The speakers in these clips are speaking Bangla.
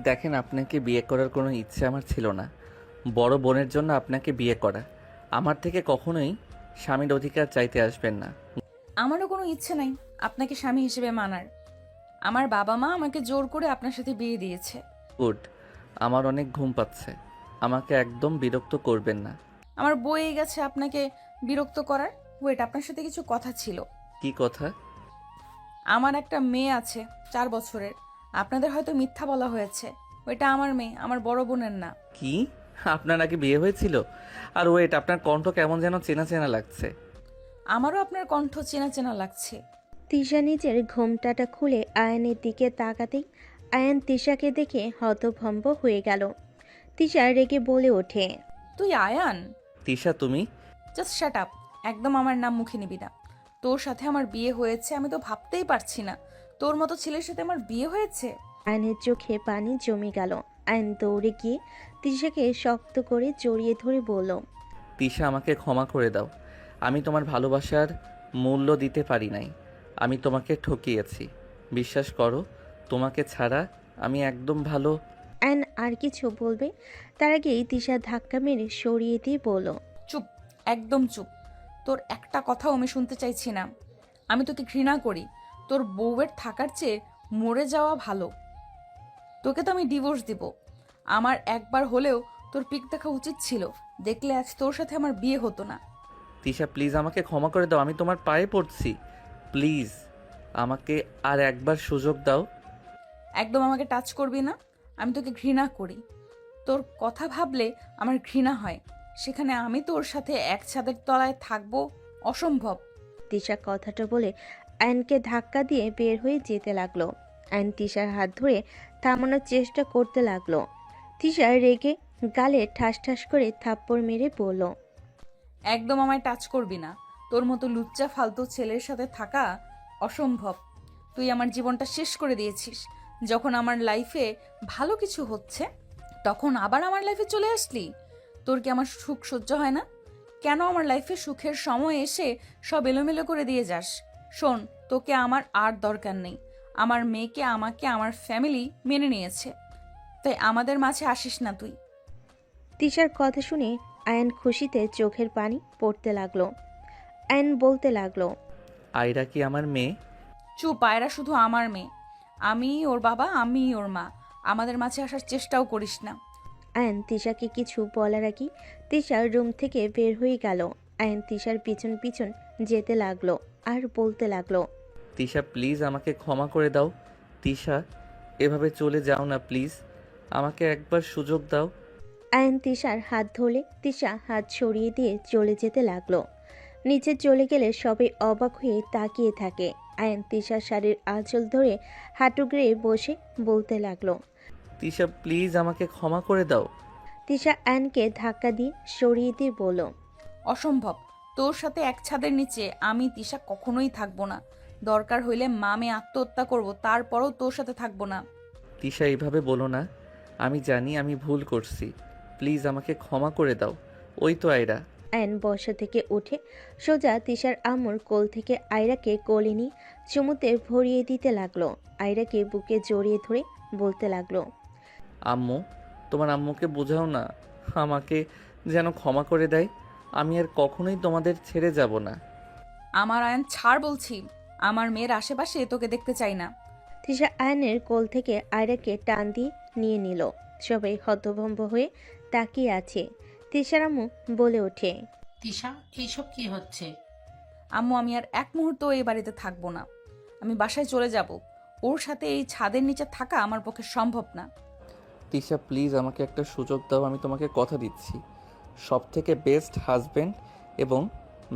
দেখেন, আপনাকে বিয়ে করার কোনো ইচ্ছে আমার ছিল না। বড় বোনের জন্য আপনাকে বিয়ে করা। আমার থেকে কখনোই স্বামীর অধিকার চাইতে আসবেন না। আমারও কোনো ইচ্ছে নাই আপনাকে স্বামী হিসেবে মানার। আমার বাবা মা আমাকে জোর করে আপনার সাথে বিয়ে দিয়েছে। গুড। আমার অনেক ঘুম পাচ্ছে। আমাকে একদম বিরক্ত করবেন না। আমার বয়ে গেছে আপনাকে বিরক্ত করার। ওয়েট, আপনার সাথে কিছু কথা ছিল। কি কথা? আমার একটা মেয়ে আছে, 4 বছরের। আপনাদের হয়তো মিথ্যা বলা হয়েছে। ওইটা আমার মেয়ে, আমার বড় বোনের না। কি? আপনার নাকি বিয়ে হয়েছিল? আর ওয়েট, আপনার কণ্ঠ কেমন যেন চেনা চেনা লাগছে। আমারও আপনার কণ্ঠ চেনা চেনা লাগছে। তিশা নিজের ঘোমটাটা খুলে আয়ানের দিকে তাকাতেই আয়ান তিশাকে দেখে হতভম্ব হয়ে গেল। তিশা রেগে বলে ওঠে, তুই আয়ান? তিশা, তুমি? Just shut up. একদম আমার নাম মুখে নিবি না। তোর সাথে আমার বিয়ে হয়েছে আমি তো ভাবতেই পারছি না তোর মতো ছেলের সাথে আমার বিয়ে হয়েছে। আয়নের চোখে পানি জমে গেল। আয়ন দৌড়ে গিয়ে তিশাকে শক্ত করে জড়িয়ে ধরে বলল, তিশা, আমাকে ক্ষমা করে দাও। আমি তোমার ভালোবাসার মূল্য দিতে পারি নাই। আমি তোমাকে ঠকিয়েছি। বিশ্বাস করো, তোমাকে ছাড়া আমি একদম ভালো। আয়ন আর কিছু বলবে তার আগেই তিশা ধাক্কা মেরে সরিয়ে দিয়ে বলল, চুপ, একদম চুপ। তোর একটা কথাও আমি শুনতে চাইছি না। আমি তোকে ঘৃণা করি। তোর বউয়ের থাকার চেয়ে মরে যাওয়া ভালো। তোকে তো আমি ডিভোর্স দিব। আমার একবার হলেও তোর পিক দেখা উচিত ছিল। দেখলে আজ তোর সাথে আমার বিয়ে হতো না। তিশা, প্লিজ আমাকে ক্ষমা করে দাও। আমি তোমার পায়ে পড়ছি। প্লিজ আমাকে আর একবার সুযোগ দাও। একদম আমাকে টাচ করবি না। আমি তোকে ঘৃণা করি। তোর কথা ভাবলে আমার ঘৃণা হয়। সেখানে আমি তোর সাথে এক ছাদের তলায় থাকবো? অসম্ভব। তিশা কথাটা বলে আয়নকে ধাক্কা দিয়ে বের হয়ে যেতে লাগলো। আয়ন তিশার হাত ধরে থামানোর চেষ্টা করতে লাগলো। তিশা রেগে গালে ঠাস ঠাস করে থাপ্পড় মেরে বলল, একদম আমায় টাচ করবি না। তোর মতো লুচ্চা ফালতু ছেলের সাথে থাকা অসম্ভব। তুই আমার জীবনটা শেষ করে দিয়েছিস। যখন আমার লাইফে ভালো কিছু হচ্ছে তখন আবার আমার লাইফে চলে আসলি। তোর কি আমার সুখ সহ্য হয় না? কেন আমার লাইফে সুখের সময় এসে সব এলোমেলো করে দিয়ে যাস? শোন, তোকে আমার আর দরকার নেই। আমার মেয়েকে, আমাকে, আমার ফ্যামিলি মেনে নিয়েছে। তাই আমাদের মাঝে আসিস না তুই। তিশার কথা শুনে আয়ন খুশিতে চোখের পানি পড়তে লাগলো। আয়ন বলতে লাগলো, আয়রা কি আমার মেয়ে? চুপ, পায়রা শুধু আমার মেয়ে। আমি ওর বাবা, আমি ওর মা। আমাদের মাঝে আসার চেষ্টাও করিস না। আয়ন তিশাকে কিছু বলার আগেই তিশার রুম থেকে বের হয়ে গেল। আয়ন তিশার পিছন পিছন যেতে লাগলো আর বলতে লাগলো, তিশা, প্লিজ আমাকে ক্ষমা করে দাও। তিশা, এভাবে চলে যাও না প্লিজ। আমাকে একবার সুযোগ দাও। আয়ন তিশার হাত ধরলে তিশা হাত সরিয়ে দিয়ে চলে যেতে লাগলো। নিচে চলে গেলে সবাই অবাক হয়ে তাকিয়ে থাকে। আয়ন তিশার শাড়ির আঁচল ধরে হাঁটু গেড়ে বসে বলতে লাগলো। তিশা, প্লিজ আমাকে ক্ষমা করে দাও। তিশা আয়নকে ধাক্কা দিয়ে সরিয়ে দিয়ে বলল, অসম্ভব। তোর সাথে এক ছাদের নিচে আমি তিশা কখনোই থাকবো না। দরকার হইলে মামে আত্মহত্যা করব, তারপরও তোর সাথে থাকবো না। তিশা, এইভাবে বলো না। আমি জানি আমি ভুল করছি। প্লিজ আমাকে ক্ষমা করে দাও। ওই তো আয়রা। আয়ন বসা থেকে উঠে সোজা তিশার আম্মুর কোল থেকে আয়রাকে কোলে নিয়ে চুমুতে ভরিয়ে দিতে লাগলো। আয়রাকে বুকে জড়িয়ে ধরে বলতে লাগলো, আম্মু, তোমার আম্মুকে বোঝাও না, আমাকে যেন ক্ষমা করে দেয়। আমি আর কখনোই তোমাদের ছেড়ে যাব না। আমার আয়ন ছাড় বলছি। আমার মেয়ের আশেপাশে তোকে দেখতে চাই না। তিশা আয়নের কোল থেকে আয়রাকে টান দিয়ে নিয়ে নিল। সবাই হতভম্ব হয়ে তাকিয়ে আছে। তিশার আম্মু বলে ওঠে, তিশা, এইসব কি হচ্ছে? আম্মু, আমি আর এক মুহূর্ত এই বাড়িতে থাকবো না। আমি বাসায় চলে যাব। ওর সাথে এই ছাদের নিচে থাকা আমার পক্ষে সম্ভব না। তিশা, প্লিজ আমাকে একটা সুযোগ দাও। আমি তোমাকে কথা দিচ্ছি, সব থেকে বেস্ট হাজবেন্ড এবং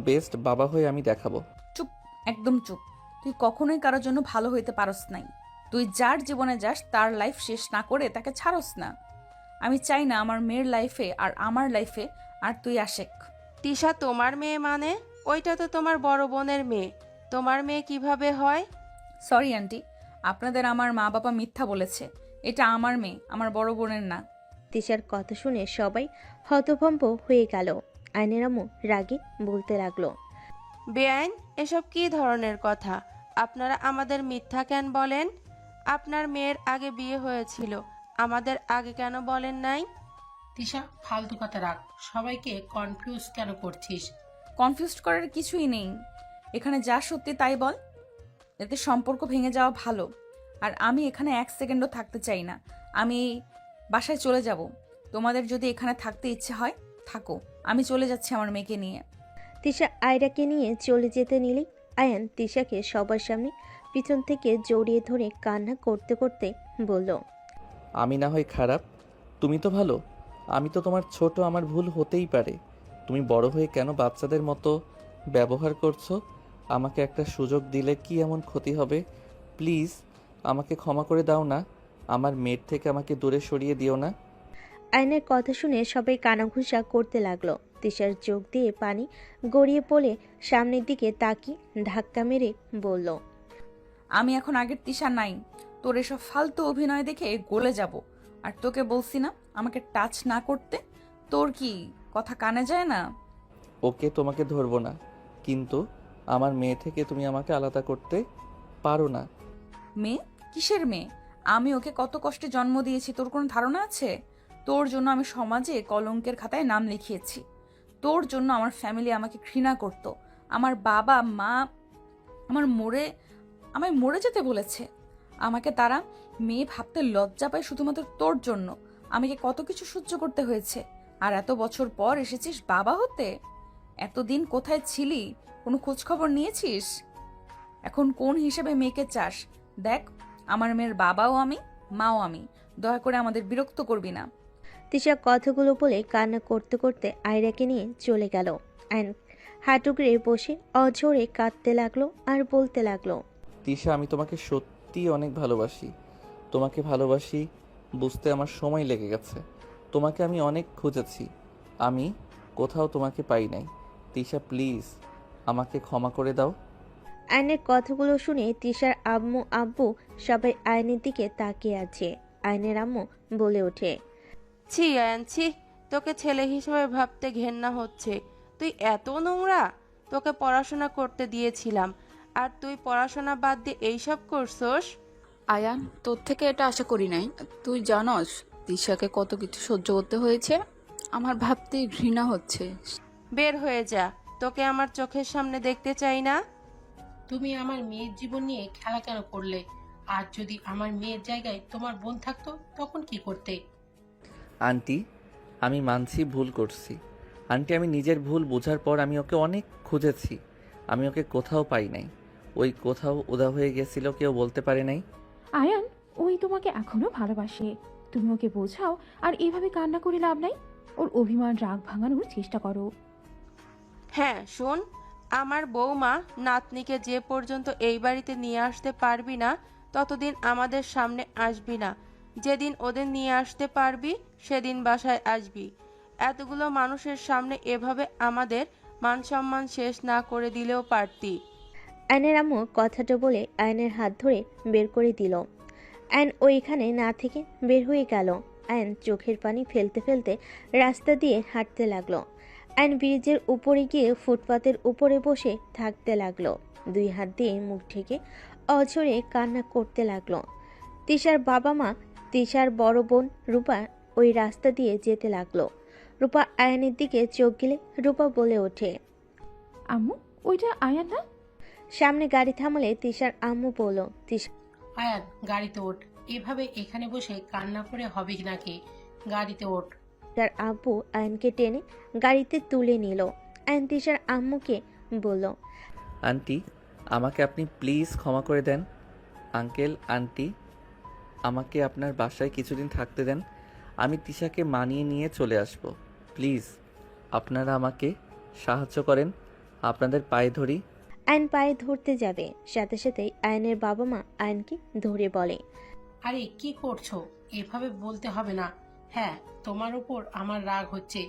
বেস্ট বাবা হয়ে আমি দেখাবো। চুপ, একদম চুপ। তুই কখনোই কারোর জন্য ভালো হইতে পারস নাই। তুই যার জীবনে যাস তার লাইফ শেষ না করে তাকে ছাড়স না। আমি চাই না আমার মেয়ের লাইফে আর আমার লাইফে আর তুই আশেক। তিশা, তোমার মেয়ে মানে? ওইটা তো তোমার বড় বোনের মেয়ে। তোমার মেয়ে কিভাবে হয়? সরি আন্টি, আপনাদের আমার মা বাবা মিথ্যা বলেছে। এটা আমার মেয়ে, আমার বড় বোনের না। তিশার কথা শুনে সবাই হতভম্ব হয়ে গেল। আয়নের আম্মু রাগে বলতে লাগলো, বেআইন, এসব কি ধরনের কথা? আপনারা আমাদের মিথ্যা কেন বলেন? আপনার মেয়ের আগে বিয়ে হয়েছিল। আমাদের আগে কেন বলেন নাই? তিশা, ফালতু কথা রাখ। সবাইকে কনফিউজ কেন করছিস? কনফিউজ করার কিছুই নেই। এখানে যা সত্যি তাই বল। এতে সম্পর্ক ভেঙে যাওয়া ভালো। আর আমি এখানে এক সেকেন্ডও থাকতে চাই না। আমি বাসায় চলে যাব। তোমাদের যদি এখানে থাকতে ইচ্ছে হয় থাকো, আমি চলে যাচ্ছি আমার মেয়েকে নিয়ে। তিশা আয়রাকে নিয়ে চলে যেতে নিলেই আয়ান তিশাকে সবার সামনে পিছন থেকে জড়িয়ে ধরে কান্না করতে করতে বলল, আমি না হয় খারাপ, তুমি তো ভালো। আমি তো তোমার ছোট, আমার ভুল হতেই পারে। তুমি বড় হয়ে কেন বাচ্চাদের মতো ব্যবহার করছো? আমাকে একটা সুযোগ দিলে কি এমন ক্ষতি হবে? প্লিজ আমাকে ক্ষমা করে দাও না। আমার মেয়ের থেকে আমাকে দূরে সরিয়ে দিও না। আয়নের কথা শুনে সবাই কানাঘুষা করতে লাগলো। তিশার চোখ দিয়ে পানি গড়িয়ে পড়ে সামনের দিকে তাকিয়ে ধাক্কা মেরে বলল, আমি এখন আগের তিশা নাই। তোর এসব ফালতু অভিনয় দেখে গলে যাব। আর তোকে বলছি না আমাকে টাচ না করতে? তোর কি কথা কানে যায় না? ওকে, তোমাকে ধরবো না, কিন্তু আমার মেয়ে থেকে তুমি আমাকে আলাদা করতে পারো না। মেয়ে? কিসের মেয়ে? আমি ওকে কত কষ্টে জন্ম দিয়েছি তোর কোনো ধারণা আছে? তোর জন্য আমি সমাজে কলঙ্কের খাতায় নাম লিখিয়েছি। তোর জন্য আমার ফ্যামিলি আমাকে ঘৃণা করত। আমার বাবা মা আমায় মরে যেতে বলেছে। আমাকে তারা মেয়ে ভাবতে লজ্জা পায় শুধুমাত্র তোর জন্য। আমাকে কত কিছু সহ্য করতে হয়েছে। আর এত বছর পর এসেছিস বাবা হতে। এতদিন কোথায় ছিলি? কোনো খোঁজ খবর নিয়েছিস? এখন কোন হিসেবে মেয়েকে চাস? দেখ, আমার মেয়ের বাবাও আমি, মাও আমি। দয়া করে আমাদের বিরক্ত করবি না। তিশা কথাগুলো বলে কান্না করতে করতে আয়রাকে নিয়ে চলে গেল। আয়ন হাঁটুগড়ে বসে অঝোরে কাঁদতে লাগলো আর বলতে লাগলো, তিশা, আমি তোমাকে সত্যি অনেক ভালোবাসি। তোমাকে ভালোবাসি বুঝতে আমার সময় লেগে গেছে। তোমাকে আমি অনেক খুঁজেছি, আমি কোথাও তোমাকে পাই নাই। তিশা, প্লিজ আমাকে ক্ষমা করে দাও। আয়নের কথাগুলো শুনে তিশার আম্মু আব্বু সবাই আয়নের দিকে তাকিয়ে আছে। আয়নের আম্মু বলে ওঠে, ছি আয়ান, ছি, তোকে ছেলে হিসেবে ভাবতে ঘেন্না হচ্ছে। তুই এত নোংরা! তোকে পড়াশোনা করতে দিয়েছিলাম, আর তুই পড়াশোনা বাদ দিয়ে এইসব করছস? আয়ান, তোর থেকে এটা আশা করি নাই। তুই জানস তিশাকে কত কিছু সহ্য করতে হয়েছে। আমার ভাবতেই ঘৃণা হচ্ছে। বের হয়ে যা, তোকে আমার চোখের সামনে দেখতে চাই না। তুমি আমার মেয়ের জীবন নিয়ে খেলা কেন করলে? আর যদি আমার মেয়ের জায়গায় তোমার বোন থাকতো তখন কি করতে? আন্টি, আমি মানছি ভুল করছি। আন্টি, আমি নিজের ভুল বোঝার পর আমি ওকে অনেক খুঁজেছি। আমি ওকে কোথাও পাই নাই। ওই কোথাও উদা হয়ে গেছিল, কেউ বলতে পারে নাই। আয়ান, ওই তোমাকে এখনো ভালোবাসে। তুমি ওকে বোঝাও, আর এভাবে কান্না করে লাভ নাই। ওর অভিমান রাগ ভাঙানোর চেষ্টা করো। হ্যাঁ শোন, আমার বৌমা নাতনিকে যে পর্যন্ত এই বাড়িতে নিয়ে আসতে পারবি না ততদিন আমাদের সামনে আসবি না। যেদিন ওদের নিয়ে আসতে পারবি সেদিন বাসায় আসবি। এতগুলো মানুষের সামনে এভাবে আমাদের মান সম্মান শেষ না করে দিলেও পারতি। আয়নের আম্মু কথাটা বলে আয়নের হাত ধরে বের করে দিল। আয়ন ওইখানে না থেকে বের হয়ে গেল। আয়ন চোখের পানি ফেলতে ফেলতে রাস্তা দিয়ে হাঁটতে লাগলো। আয়ন ব্রিজের উপরে গিয়ে ফুটপাতের উপরে বসে থাকতে লাগলো। দুই হাত দিয়ে মুখ ঢেকে অঝরে কান্না করতে লাগলো। তিশার বাবা মা, তিশার বড় বোন রূপা ওই রাস্তা দিয়ে যেতে লাগলো। রূপা আয়নের দিকে চোখ গেলে রূপা বলে ওঠে, আম্মু, ওইটা আয়ান না? সামনে গাড়ি থামালে তিশার আম্মু বলল, তিশা আয়ান, গাড়িতে ওঠ। এভাবে এখানে বসে কান্না করে হবে নাকি? গাড়িতে ওঠ। তার আব্বু আয়নকে টেনে গাড়িতে তুলে নিল। আয়ন তিশার আম্মুকে বলল, আন্টি, আমাকে আপনি প্লিজ ক্ষমা করে দেন। আঙ্কেল, আন্টি, আমাকে আপনার বাসায় কিছুদিন থাকতে দেন। আমি তিশাকে মানিয়ে নিয়ে চলে আসব। প্লিজ আপনারা আমাকে সাহায্য করেন, আপনাদের পায়ে ধরি। আয়ন পায়ে ধরতে যাবে, সাথে সাথেই আয়নের বাবা মা আয়নকে ধরে বলে, আরে কি করছো? এভাবে বলতে হবে না। হ্যাঁ, তোমার উপর আমার রাগ হচ্ছে,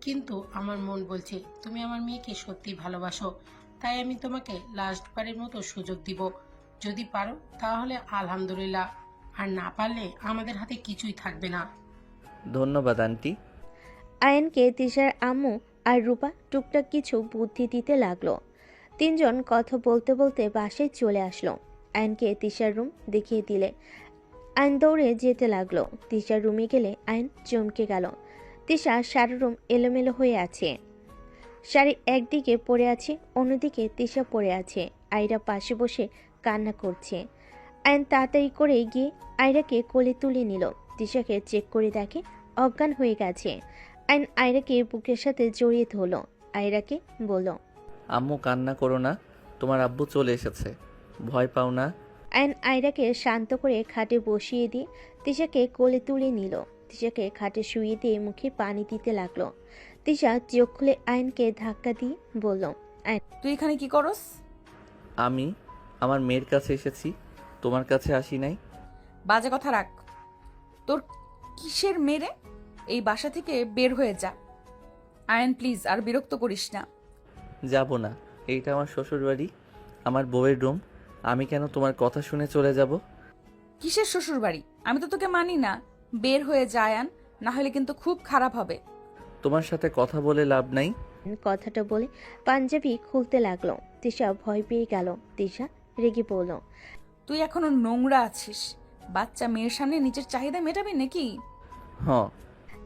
কিন্তু আমার মন বলছে তুমি আমার মেয়েকে সত্যি ভালোবাসো। তাই আমি তোমাকে লাস্টবারের মতো সুযোগ দিব। যদি পারো তাহলে আলহামদুলিল্লাহ, আর না পারলে আমাদের হাতে কিছুই থাকবে না। ধন্যবাদ আন্টি। আয়নকে তিশার আম্মু আর রূপা টুকটাক কিছু বুদ্ধি দিতে লাগলো। তিনজন কথা বলতে বলতে বাসায় চলে আসলো। আয়নকে তিশার রুম দেখিয়ে দিলে আয়ন দৌড়ে যেতে লাগলো। তিশার রুমে গেলে আয়ন চমকে গেল। তিশা সারা রুম এলোমেলো হয়ে আছে। শাড়ি একদিকে পড়ে আছে, অন্যদিকে তিশা পড়ে আছে। আয়রা পাশে বসে কান্না করছে। আয়ন তাড়াতাড়ি করে গিয়ে আয়রাকে কোলে তুলে নিল। তিশাকে চেক করে দেখে অজ্ঞান হয়ে গেছে। আয়ন আয়রাকে বুকের সাথে জড়িয়ে ধরল। আয়রাকে বলল, আম্মু কান্না করো না, তোমার আব্বু চলে এসেছে, ভয় পাও না। আয়ন আয়রাকে শান্ত করে খাটে বসিয়ে দিয়ে তিশাকে কোলে তুলে নিল। তিশাকে খাটে শুইয়ে দিয়ে মুখে পানি দিতে লাগলো। তিশা চোখ খুলে আয়নকে ধাক্কা দিয়ে বলল, তুই এখানে কি করস? আমি আমার মেয়ের কাছে এসেছি, তোমার কাছে আসি নাই। বাজে কথা রাখ। তোর কিসের মেরে? এই বাসা থেকে বের হয়ে যা। আয়ন প্লিজ আর বিরক্ত করিস না। যাব না, এইটা আমার শ্বশুর বাড়ি, আমার বউয়ের রুম। আমি কেন তোমার কথা শুনে চলে যাব? কিসের শ্বশুর বাড়ি? আমি তো তোকে মানি না। বের হয়ে যা আয়ান, না হলে কিন্তু খুব খারাপ হবে। তোমার সাথে কথা বলে লাভ নাই। কথাটা বলে পাঞ্জাবি খুলতে লাগলো। তিশা ভয় পেয়ে গেল। তিশা রেগে বলল, তুই এখনো নোংরা আছিস। বাচ্চা মেয়ের সামনে নিজের চাহিদা মেটাবি নাকি? হ্যাঁ।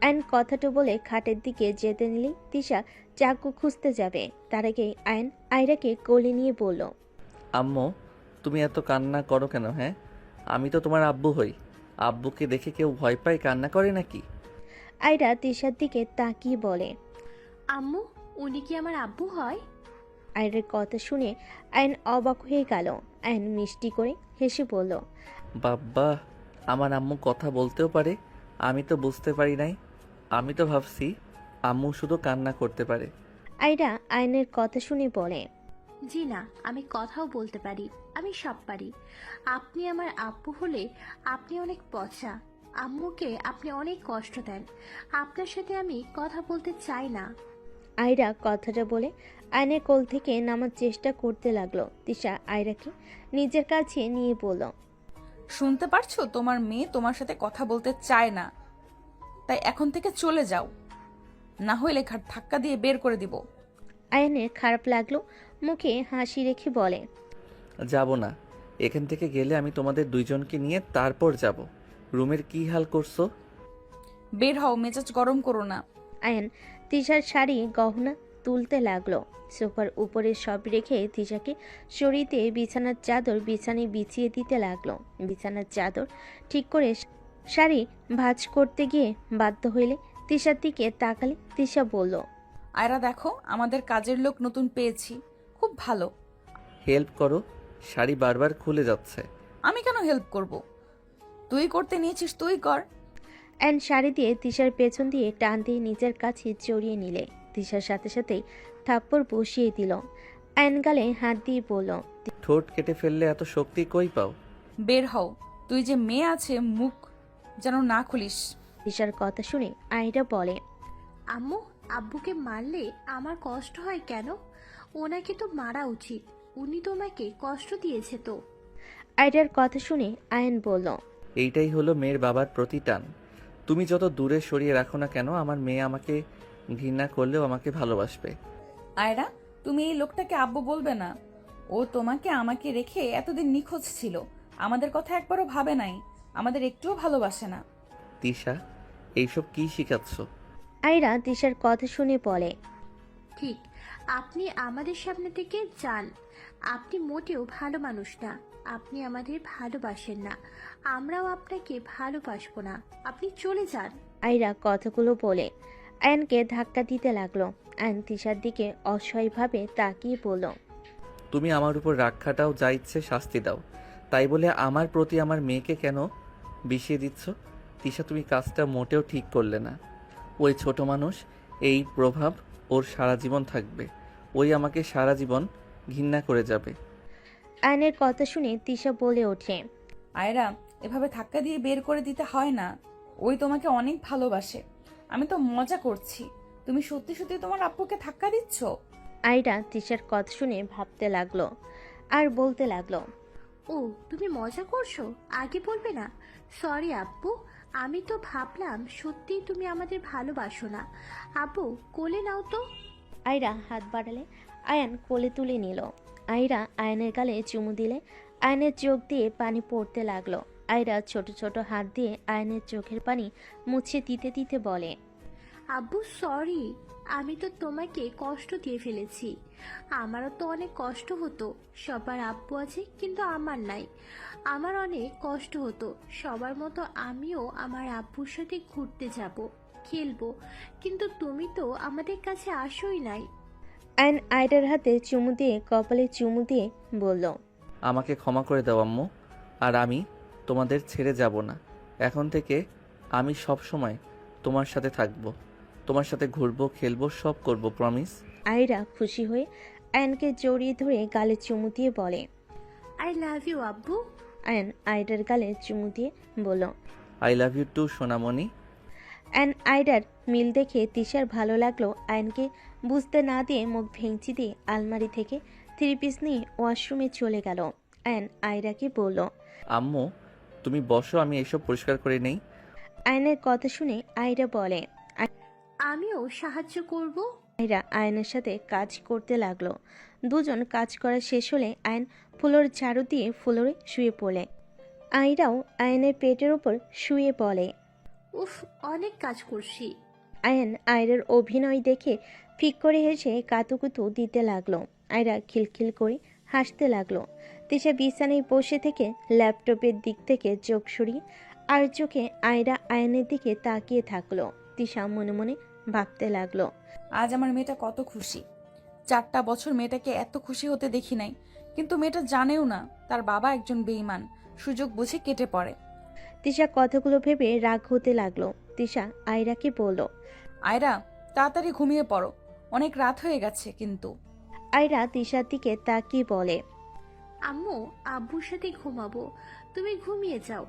আয়ন কথাটা বলে খাটের দিকে যেতে নিলেই তিশা চাকু খুঁজতে যাবে। তার আগে আয়ন আয়রাকে কোলে নিয়ে বলল, আম্মু তুমি এত কান্না করো কেন? হ্যাঁ, আমি তো তোমার আব্বু হই। আব্বুকে দেখে কেউ ভয় পায়, কান্না করে নাকি? আয়রা তিশার দিকে তাকিয়ে বলে, আম্মু, উনি কি আমার আব্বু হয়? আয়রার কথা শুনে আয়ন অবাক হয়ে গেল। আয়ন মিষ্টি করে হেসে বলল, বাব্বা, আমার আম্মু কথা বলতেও পারে, আমি তো বুঝতে পারি নাই। আমি তো ভাবছি আম্মু শুধু কান্না করতে পারে। আয়রা আয়নের কথা শুনে বলে, জি না, আমি কথাও বলতে পারি, আমি সব পারি। আপনি আমার আব্বু হলে আপনি অনেক পচা। আম্মুকে আপনি অনেক কষ্ট দেন। আপনার সাথে আমি কথা বলতে চাই না। আয়রা কথাটা বলে আয়নের কোল থেকে নামার চেষ্টা করতে লাগলো। তিশা আয়রাকে নিজের কাছে নিয়ে বলল, শুনতে পারছো? তোমার মেয়ে তোমার সাথে কথা বলতে চায় না, তাই এখন থেকে চলে যাও, না হলে ঘাট ধাক্কা দিয়ে বের করে দিব। আয়নের খারাপ লাগলো, মুখে হাসি রেখে বলে, যাব না, এখান থেকে গেলে আমি তোমাদের দুইজনকে নিয়ে তারপর যাব। রুমের কি হাল করছো? বের হও, মেজাজ গরম করো না। আয়ন তিশার শাড়ি গহনা তুলতে লাগলো। সোফার উপরে সব রেখে তিশাকে সরিয়ে বিছানার চাদর বিছানায় বিছিয়ে দিতে লাগলো। বিছানার চাদর ঠিক করে শাড়ি ভাঁজ করতে গিয়ে বাধ্য হইলে তিশার দিকে তাকালে তিশা বলল, আয়রা দেখো, আমাদের কাজের লোক নতুন পেয়েছি, খুব ভালো। হেল্প করো, শাড়ি বারবার খুলে যাচ্ছে। আমি কেন হেল্প করব? তুই করতে নিয়েছিস, তুই কর। অ্যান্ড শাড়ি দিয়ে তিশার পেছন দিয়ে টান দিয়ে নিজের কাছে জড়িয়ে নিলে তিশার সাথে সাথেই থাপ্পড় বসিয়ে দিল। অ্যান গালে হাত দিয়ে বলল, ঠোঁট কেটে ফেললে এত শক্তি কই পাও? বের হও, তুই যে মেয়ে আছে মুখ যেন না খুলিস। তিশার কথা শুনে আয়রা বলে, আম্মু, আব্বুকে মারলে আমার কষ্ট হয় কেন? ওনাকে তো মারা উচিত, উনি তোমাকে কষ্ট দিয়েছে তো। আয়রার কথা শুনে আয়ন বলল, এইটাই হলো মেয়ের বাবার প্রতি টান। তুমি যত দূরে সরিয়ে রাখো না কেন, আমার মেয়ে আমাকে ঘৃণা করলেও আমাকে ভালোবাসবে। আয়রা, তুমি এই লোকটাকে আব্বু বলবে না। ও তোমাকে আমাকে রেখে এতদিন নিখোঁজ ছিল, আমাদের কথা একবারও ভাবে নাই, আমাদের একটুও ভালোবাসে না। তিশা, এইসব কি শিখাচ্ছ? আয়রা তিশার কথা শুনে বলে, ঠিক, আপনি আমাদের সামনে থেকে যান। আপনি মোটেও ভালো মানুষ না। আপনি আমাদের ভালোবাসেন না, আমরাও আপনাকে ভালোবাসবো না। আপনি চলে যান। আয়রা কথাগুলো বলে আয়নকে ধাক্কা দিতে লাগলো। আয়ন তিশার দিকে অসহায়ভাবে তাকিয়ে বলল, তুমি আমার উপর রাগ খাটাও, যা ইচ্ছে শাস্তি দাও, তাই বলে আমার প্রতি আমার মেয়েকে কেন বিষিয়ে দিচ্ছ? তিশা, তুমি কাজটা মোটেও ঠিক করলে না। ওই ছোট মানুষ, এই প্রভাব ওর সারা জীবন থাকবে। ওই আমাকে সারা জীবন ঘৃণা করে যাবে। আয়নের কথা শুনে তিশা বলে ওঠে, আয়রা, এভাবে ধাক্কা দিয়ে বের করে দিতে হয় না। ওই তোমাকে অনেক ভালোবাসে। আমি তো মজা করছি। তুমি সত্যি সত্যি তোমার আব্বুকে ধাক্কা দিচ্ছ? আয়রা তিশার কথা শুনে ভাবতে লাগলো আর বলতে লাগলো, ও, তুমি মজা করছো? আগে বলবে না? সরি আব্বু, আমি তো ভাবলাম সত্যিই তুমি আমাদের ভালোবাসো না। আব্বু, কোলে নাও তো। আয়রা হাত বাড়ালে আয়ান কোলে তুলে নিল। আয়রা আয়নের গালে চুমু দিলে আয়নের চোখ দিয়ে পানি পড়তে লাগলো। আয়রা ছোট ছোট হাত দিয়ে আয়নের চোখের পানি মুছে দিতে দিতে বলে, আব্বু সরি, আমি তো তোমাকে কষ্ট দিয়ে ফেলেছি। আমারও তো অনেক কষ্ট হতো। সবার আব্বু আছে কিন্তু আমার নাই। আমার অনেক কষ্ট হতো। সবার মতো আমিও আমার আব্বুর সাথে ঘুরতে যাব, খেলবো, কিন্তু তুমি তো আমাদের কাছে আসোই নাই। আয়ন আয়রার হাতে চুমু দিয়ে কপালে চুমু দিয়ে বলল, আমাকে ক্ষমা করে দাও আম্মু। আর আমি তোমাদের ছেড়ে যাব না। এখন থেকে আমি সব সময় তোমার সাথে থাকবো, তোমার সাথে ঘুরবো, খেলবো, সব করব, প্রমিস। আয়রা খুশি হয়ে আয়নকে জড়িয়ে ধরে গালে চুমু দিয়ে বলে, আই লাভ ইউ আব্বু। আয়ন আয়রার গালে চুমু দিয়ে বলল, আই লাভ ইউ টু সোনামণি। অ্যান আয়রার মিল দেখে তিশার ভালো লাগলো। আয়নকে বুঝতে না দিয়ে মুখ ভেঙচি দিয়ে আলমারি থেকে 3 পিস নিয়ে ওয়াশরুমে চলে গেল। অ্যান আয়রাকে বলল, আম্মু তুমি বসো, আমি এসব পরিষ্কার করে নেই। আয়নের কথা শুনে আয়রা বলে, আমিও সাহায্য করব। আয়রা আয়নের সাথে কাজ করতে লাগলো। দুজন কাজ করা শেষ হলে আয়ন ফ্লোর ঝাড়ু দিয়ে ফ্লোরে শুয়ে পড়ে। আয়রাও আয়নের পেটের ওপর শুয়ে পড়ে। উফ, অনেক কাজ করছি। আয়ন আয়রার অভিনয় দেখে ফিক করে হেসে কাতুকুতু দিতে লাগলো। আয়রা খিলখিল করে হাসতে লাগলো। তিশা বিছানায় বসে থেকে ল্যাপটপের দিক থেকে চোখ সরিয়ে আর চোখে আয়রা আয়নের দিকে তাকিয়ে থাকলো। তিশা মনে মনে ভাবতে লাগলো, আজ আমার মেয়েটা কত খুশি। 4টা বছর মেয়েটাকে এত খুশি হতে দেখি নাই, কিন্তু মেয়েটা জানেও না তার বাবা একজন বেঈমান, সুযোগ বুঝে কেটে পড়ে। তিশা কথাগুলো ভেবে রাগ হতে লাগলো। তিশা আয়রাকে বলল, আয়রা, তাড়াতাড়ি ঘুমিয়ে পড়ো, অনেক রাত হয়ে গেছে কিন্তু। আয়রা তিশার দিকে তাকিয়ে বলে, আম্মু, আব্বুর সাথে ঘুমাবো, তুমি ঘুমিয়ে যাও।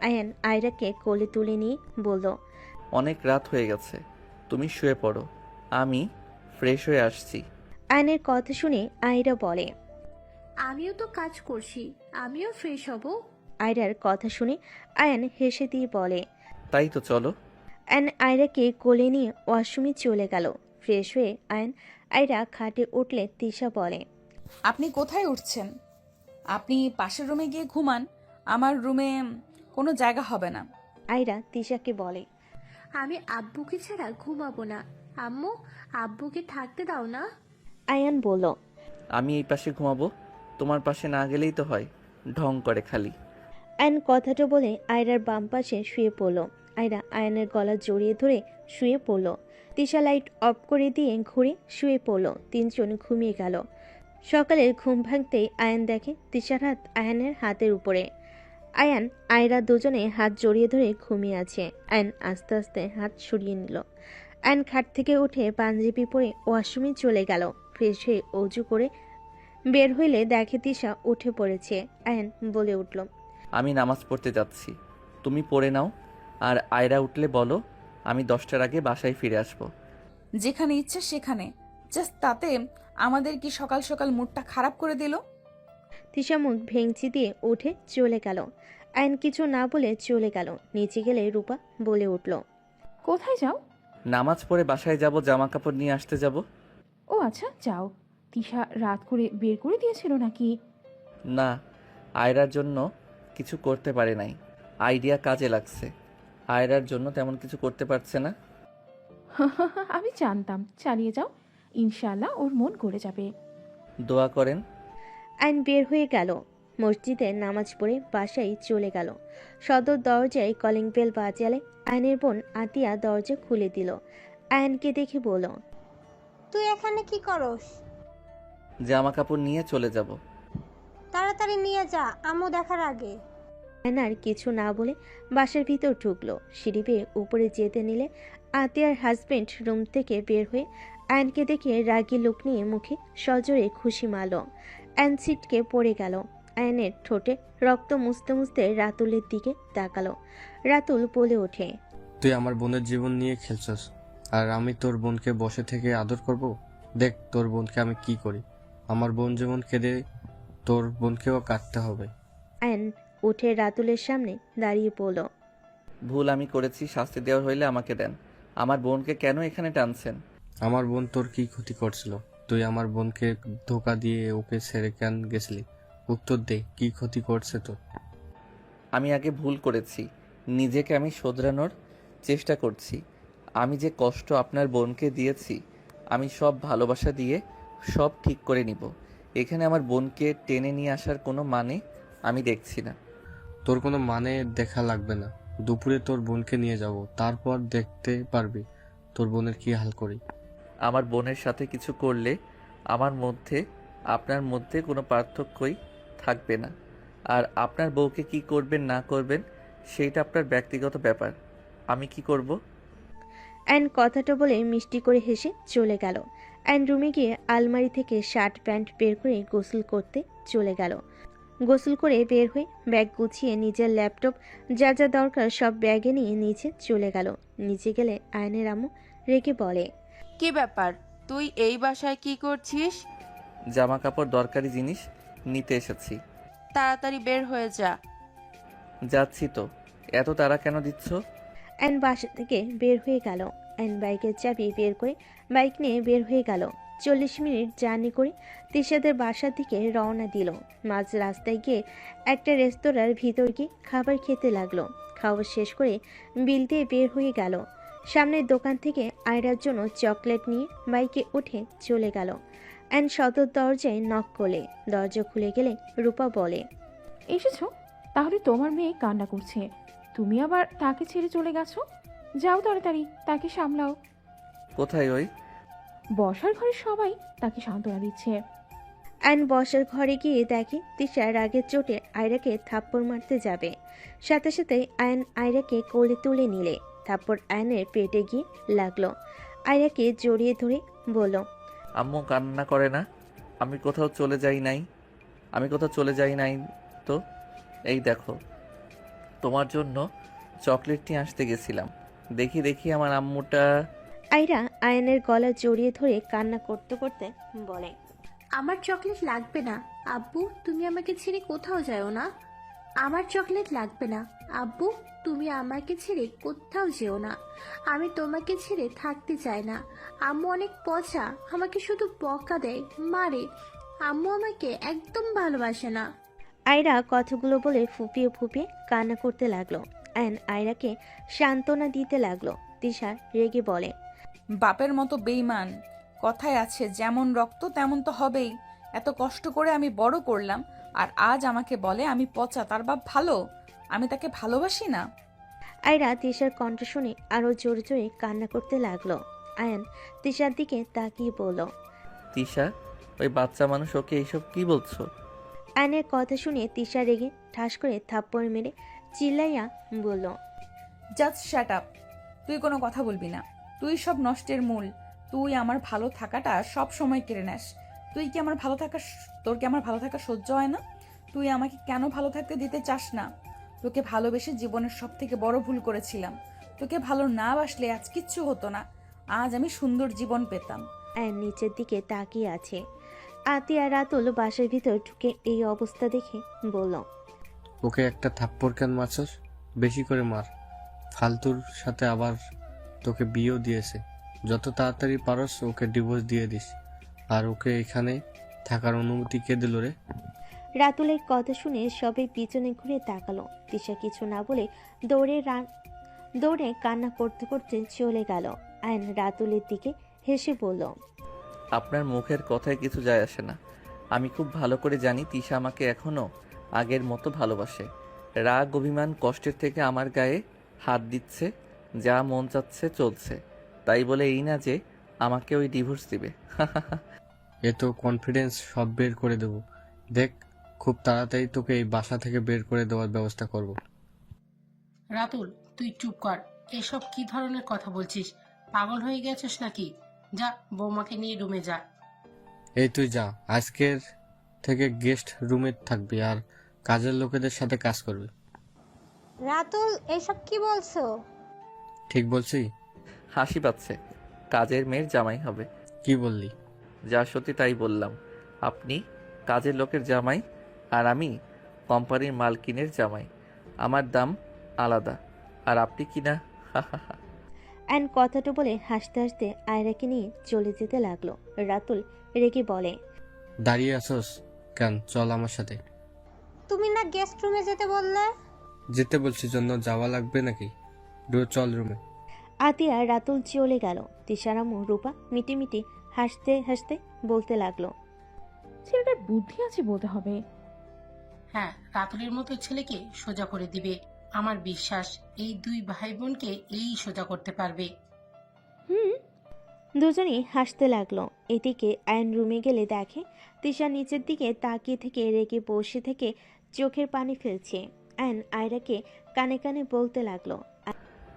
আয়ন আয়রাকে কোলে তুলে নিয়ে বলল, অনেক রাত হয়ে গেছে, তুমি শুয়ে পড়ো, আমি ফ্রেশ হয়ে আসছি। আয়নের কথা শুনে আয়রা বলে, আমিও তো কাজ করছি, আমিও ফ্রেশ হব। আয়রার কথা শুনে আয়ন হেসে দিয়ে বলে, তাই তো চলো। আয়ন আয়রাকে কোলে নিয়ে ওয়াশরুমে চলে গেল। ফ্রেশ হয়ে আয়রা খাটে উঠলে তিশা বলে, আপনি কোথায় উঠছেন? আপনি পাশের রুমে গিয়ে ঘুমান, আমার রুমে কোনো জায়গা হবে না। আয়রা তিশাকে বলে, আমি আব্বুকে ছাড়া ঘুমাবো না। আম্মু, আব্বুকে থাকতে দাও না। আয়ান বলল, আমি এই পাশে ঘুমাবো, তোমার পাশে না গেলেই তো হয়, ঢং করে খালি। আয়ন কথাটা বলে আয়রার বাম পাশে শুয়ে পড়ল। আয়রা আয়নের গলা জড়িয়ে ধরে শুয়ে পড়ল। তিশা লাইট অফ করে দিয়ে ঘুরে শুয়ে পড়ল। তিনজন ঘুমিয়ে গেল। সকালের ঘুম ভাঙতেই আয়ন দেখে তিশার হাত আয়নের হাতের উপরে। আয়ান আয়রা দুজনে হাত জড়িয়ে ধরে ঘুমিয়ে আছে। আয়ন আস্তে আস্তে হাত সরিয়ে নিল। আয়ন খাট থেকে উঠে পাঞ্জাবি পরে ওয়াশরুমে চলে গেল। ফ্রেশ হয়ে অজু করে বের হইলে দেখে তিশা উঠে পড়েছে। আয়ন বলে উঠল, আমি নামাজ পড়তে যাচ্ছি, তুমি পড়ে নাও, আর আয়রা উঠলে বলো আমি 10টার আগে বাসায় ফিরে আসবো। যেখানে ইচ্ছে সেখানে, জাস্ট তাতে আমাদের কি সকাল সকাল মুডটা খারাপ করে দিল? তিশা মুখ ভেঙচি দিয়ে উঠে চলে গেল। আয়ন কিছু না বলে চলে গেল। নিচে গেলে রূপা বলে উঠল, কোথায় যাও? নামাজ পড়ে বাসায় যাব, জামা কাপড় নিয়ে আসতে যাব। ও আচ্ছা, যাও। তিশা রাত করে বের করে দিয়েছিল নাকি? না, আয়রার জন্য কিছু করতে পারে নাই, আইডিয়া কাজে লাগছে। আয়রার জন্য তেমন কিছু করতে পারছে না। আমি জানতাম, চালিয়ে যাও, ইনশাআল্লাহ ওর মন গড়ে যাবে। দোয়া করেন। আয়ন বের হয়ে গেল। মসজিদে নামাজ পড়ে বাসায় চলে গেল। সদর দরজায় কলিং বেল বাজালে আয়নের বোন আতিয়া দরজা খুলে দিল। আয়নকে দেখে বলল, তুই এখানে কি করস? জামা কাপড় নিয়ে চলে যাব। তাড়াতাড়ি নিয়ে যা, আম্মু দেখার আগে। আয়ন আর কিছু না বলে বাসার ভিতর ঢুকলো। সিঁড়ি বেয়ে উপরে যেতে নিলে আতিয়ার হাজবেন্ড রুম থেকে বের হয়ে আয়নকে দেখে রাগী লোক নিয়ে মুখে সজোরে খুশি মারল। আয়ন ছিটকে পড়ে গেল। আয়নের ঠোঁটে রক্ত মুছতে মুছতে রাতুলের দিকে তাকালো। রাতুল বলে ওঠে, তুই আমার বোনের জীবন নিয়ে খেলছস, আর আমি তোর বোনকে বসে থেকে আদর করব? দেখ তোর বোনকে আমি কি করি। আমার বোন যেমন কেঁদে, তোর বোনকেও কাঁদতে হবে। আয়ন উঠে রাতুলের সামনে দাঁড়িয়ে পড়ল। ভুল আমি করেছি, শাস্তি দেওয়ার হইলে আমাকে দেন। আমার বোনকে কেন এখানে টানছেন? আমার বোন তোর কি ক্ষতি করছিল? তুই আমার বোনকে ধোকা দিয়ে ওকে ছেড়ে কেন গেছিলি? উত্তর দে, কি ক্ষতি করছে তোর? আমি আগে ভুল করেছি, নিজেকে আমি শোধরানোর চেষ্টা করছি। আমি যে কষ্ট আপনার বোনকে দিয়েছি, আমি সব ভালোবাসা দিয়ে সব ঠিক করে নিব। এখানে আমার বোনকে টেনে নিয়ে আসার কোনো মানে আমি দেখছি না। তোর কোনো মানে দেখা লাগবে না। দুপুরে তোর বোনকে নিয়ে যাব, তারপর দেখতে পারবি তোর বোনের কি হাল করি। আমার বোনের সাথে কিছু করলে আমার মধ্যে আপনার মধ্যে কোনো পার্থক্যই থাকবে না। আর আপনার বউকে কি করবেন না করবেন সেইটা আপনার ব্যক্তিগত ব্যাপার। আমি কি করব? অ্যান্ড কথাটা বলে মিষ্টি করে হেসে চলে গেল। অ্যান্ড রুমে গিয়ে আলমারি থেকে শার্ট প্যান্ট বের করে গোসল করতে চলে গেল। গোসল করে বের হয়ে ব্যাগ গুছিয়ে নিজের ল্যাপটপ যা যা দরকার সব ব্যাগে নিয়ে নিচে চলে গেল। নিচে গেলে আয়নের আম্মু রেগে বলে, কি ব্যাপার, তুই এই বাসায় কি করছিস? জামা কাপড় দরকারি জিনিস নিতে এসেছি। তাড়াতাড়ি বের হয়ে যা। যাচ্ছি তো, এত তাড়া কেন দিচ্ছ? অ্যান্ড বাসা থেকে বের হয়ে গেল। অ্যান্ড বাইকের চাবি বের করে বাইক নিয়ে বের হয়ে গেল। 40 মিনিট জার্নি করে তিশাদের বাসার দিকে রওনা দিল। মাঝ রাস্তায় গিয়ে একটা রেস্তোরাঁর ভিতর গিয়ে খাবার খেতে লাগলো। খাওয়া শেষ করে বিল দিয়ে বের হয়ে গেল। সামনের দোকান থেকে আয়রার জন্য চকলেট নিয়ে বাইকে উঠে চলে গেল। অ্যান্ড সদর দরজায় নক করলে দরজা খুলে গেলে রূপা বলে, এসেছো? তাহলে তোমার মেয়ে কান্না করছে, তুমি আবার তাকে ছেড়ে চলে গেছো? যাও তাড়াতাড়ি তাকে সামলাও। কোথায় ওই? বসার ঘরে সবাই তাকে সান্ত্বনা দিচ্ছে। অ্যান বসার ঘরে গিয়ে দেখে তিশা রাগের চোটে আয়রাকে থাপ্পড় মারতে যাবে। সাথে সাথে আয়ন আয়রাকে কোলে তুলে নিলে থাপ্পড় আয়নের পেটে গিয়ে লাগলো। আয়রাকে জড়িয়ে ধরে বলল, আম্মু কান্না করে না। আমি কোথাও চলে যাই নাই তো। এই দেখো, তোমার জন্য চকলেট নিয়ে আসতে গেছিলাম। দেখি আমার আম্মুটা। আয়রা আয়নের গলা জড়িয়ে ধরে কান্না করতে করতে বলে, আমার চকলেট লাগবে না আব্বু, তুমি আমাকে ছেড়ে কোথাও যাও না। আমার চকলেট লাগবে না আব্বু, তুমি আমাকে ছেড়ে কোথাও যেও না। আমি তোমাকে ছেড়ে থাকতে চাই না। আম্মু অনেক পচা, আমাকে শুধু বকা দেয়, মারে। আম্মু আমাকে একদম ভালোবাসে না। আয়রা কথাগুলো বলে ফুপিয়ে ফুপিয়ে কান্না করতে লাগলো। অ্যান আয়রাকে সান্ত্বনা দিতে লাগলো। তিশা রেগে বলে, বাপের মতো বেইমান। কথায় আছে যেমন রক্ত তেমন তো হবেই। এত কষ্ট করে আমি বড় করলাম, আর আজ আমাকে বলে আমি পচা, তার বাপ ভালো। আমি তাকে ভালোবাসি না। আয়রা তিশার কণ্ঠ শুনে আরো জোরে জোরে কান্না করতে লাগলো। আয়ান তিশার দিকে তাকিয়ে বলল, তিশা, ওই বাচ্চা মানুষ ওকে এইসব কি বলছো? আয়নের কথা শুনে তিশা রেগে ঠাস করে থাপ্পড় মেরে চিল্লাইয়া বলল, জাস্ট শাট আপ। তুই কোনো কথা বলবি না। তুই সব নষ্টের মূল। তুই আমার ভালো থাকাটা সব সময় কেড়ে নেস। তোর কি আমার ভালো থাকা সহ্য হয় না? তুই আমাকে কেন ভালো থাকতে দিতে চাস না? তোকে ভালোবেসে জীবনের সব থেকে বড় ভুল করেছিলাম। তোকে ভালো না বাসলে আজ কিচ্ছু হতো না। আজ আমি সুন্দর জীবন পেতাম। আয়ান নিচের দিকে তাকিয়ে আছে। আতিয়া রাতুল বাসার ভিতর ঢুকে এই অবস্থা দেখে বলল, ওকে একটা থাপ্পড় কেন মারছস? বেশি করে মার। ফালতুর সাথে আবার তোকে বিয়েও দিয়েছে। যত তাড়াতাড়ি পারস ওকে ডিভোর্স দিয়ে দিস। আর ওকে এখানে থাকার অনুমতি কে দিল রে? রাতুলের কথা শুনে সবাই পিছনে ঘুরে তাকালো। তিশা কিছু না বলে দৌড়ে কান্না করতে করতে চলে গেল। আয়ন রাতুলের দিকে হেসে বলল, আপনার মুখের কথায় কিছু যায় আসে না। আমি খুব ভালো করে জানি তিশা আমাকে এখনো আগের মতো ভালোবাসে। রাগ, অভিমান, কষ্টের থেকে আমার গায়ে হাত দিচ্ছে, যা মন চাচ্ছে চলছে। তাই বলে এই না যে আমাকে ওই ডিভোর্স দিবে। এ তো কনফিডেন্স সব বের করে দেব। দেখ, খুব তাড়াতাড়ি তোকে এই বাসা থেকে বের করে দেওয়ার ব্যবস্থা করব। রাতুল, তুই চুপ কর। এসব কি ধরনের কথা বলছিস? পাগল হয়ে গেছিস নাকি? যা, বৌমাকে নিয়ে রুমে যা। এই তুই যা, আজকের থেকে গেস্ট রুমে থাকবি আর কাজের লোকেদের সাথে কাজ করবি। রাতুল এসব কি বলছো? ঠিক বলছি? হাসি পাচ্ছে। কাজের মেয়ের জামাই হবে। কি বললি? যা সত্যি তাই বললাম। আপনি কাজের লোকের জামাই আর আমি কোম্পানির মালকিনের জামাই। আমার দাম আলাদা, আর আপনি কি না। অ্যান্ড কথাটা বলে হাসতে হাসতে আয়রাকে নিয়ে চলে যেতে লাগলো। রাতুল রেগে বলে, দাঁড়িয়ে আসোস কেন? চল আমার সাথে। তুমি না গেস্ট রুমে যেতে বললে? যেতে বলছি জন্য যাওয়া লাগবে নাকি? চল রুমে। আতিয়া রাতুল চলে গেল। তিশার আম্মু রূপা মিটিমিটি হাসতে হাসতে বলতে লাগলো, ছেলেটার বুদ্ধি আছে বলতে হবে। হ্যাঁ, রাতুলের মতো ছেলেকে সোজা করে দিবে। আমার বিশ্বাস এই দুই ভাই বোনকে এই সোজা করতে পারবে। হুম। দুজনেই হাসতে লাগলো। এদিকে আয়ন রুমে গেলে দেখে তিশা নিচের দিকে তাকিয়ে থেকে রেগে বসে থেকে চোখের পানি ফেলছে। আয়ন আয়রাকে কানে কানে বলতে লাগলো,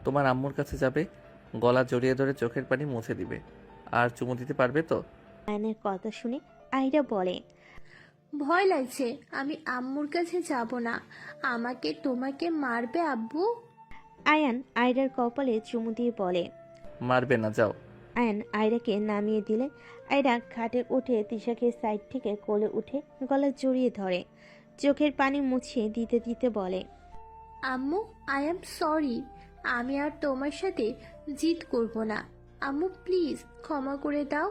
তোমার আম্মুর কাছে যাবে, গলা জড়িয়ে ধরে চোখের পানি মুছে দিবে, আর চুমু দিতে পারবে তো? আয়নের কথা শুনে আয়রা বলে, ভয় লাগছে, আমি আম্মুর কাছে যাব না। আমাকে তোমাকে মারবে আব্বু। আয়ান আয়রার কপালে চুমু দিয়ে বলে। মারবে না, যাও। আয়ন আয়রাকে নামিয়ে দিলে আয়রা খাটে উঠে তিশাকে সাইড থেকে কোলে উঠে গলা জড়িয়ে ধরে, চোখের পানি মুছিয়ে দিতে দিতে বলে, আম্মু, আই এম সরি। আমি আর তোমার সাথে জিদ করব না। আম্মু প্লিজ ক্ষমা করে দাও।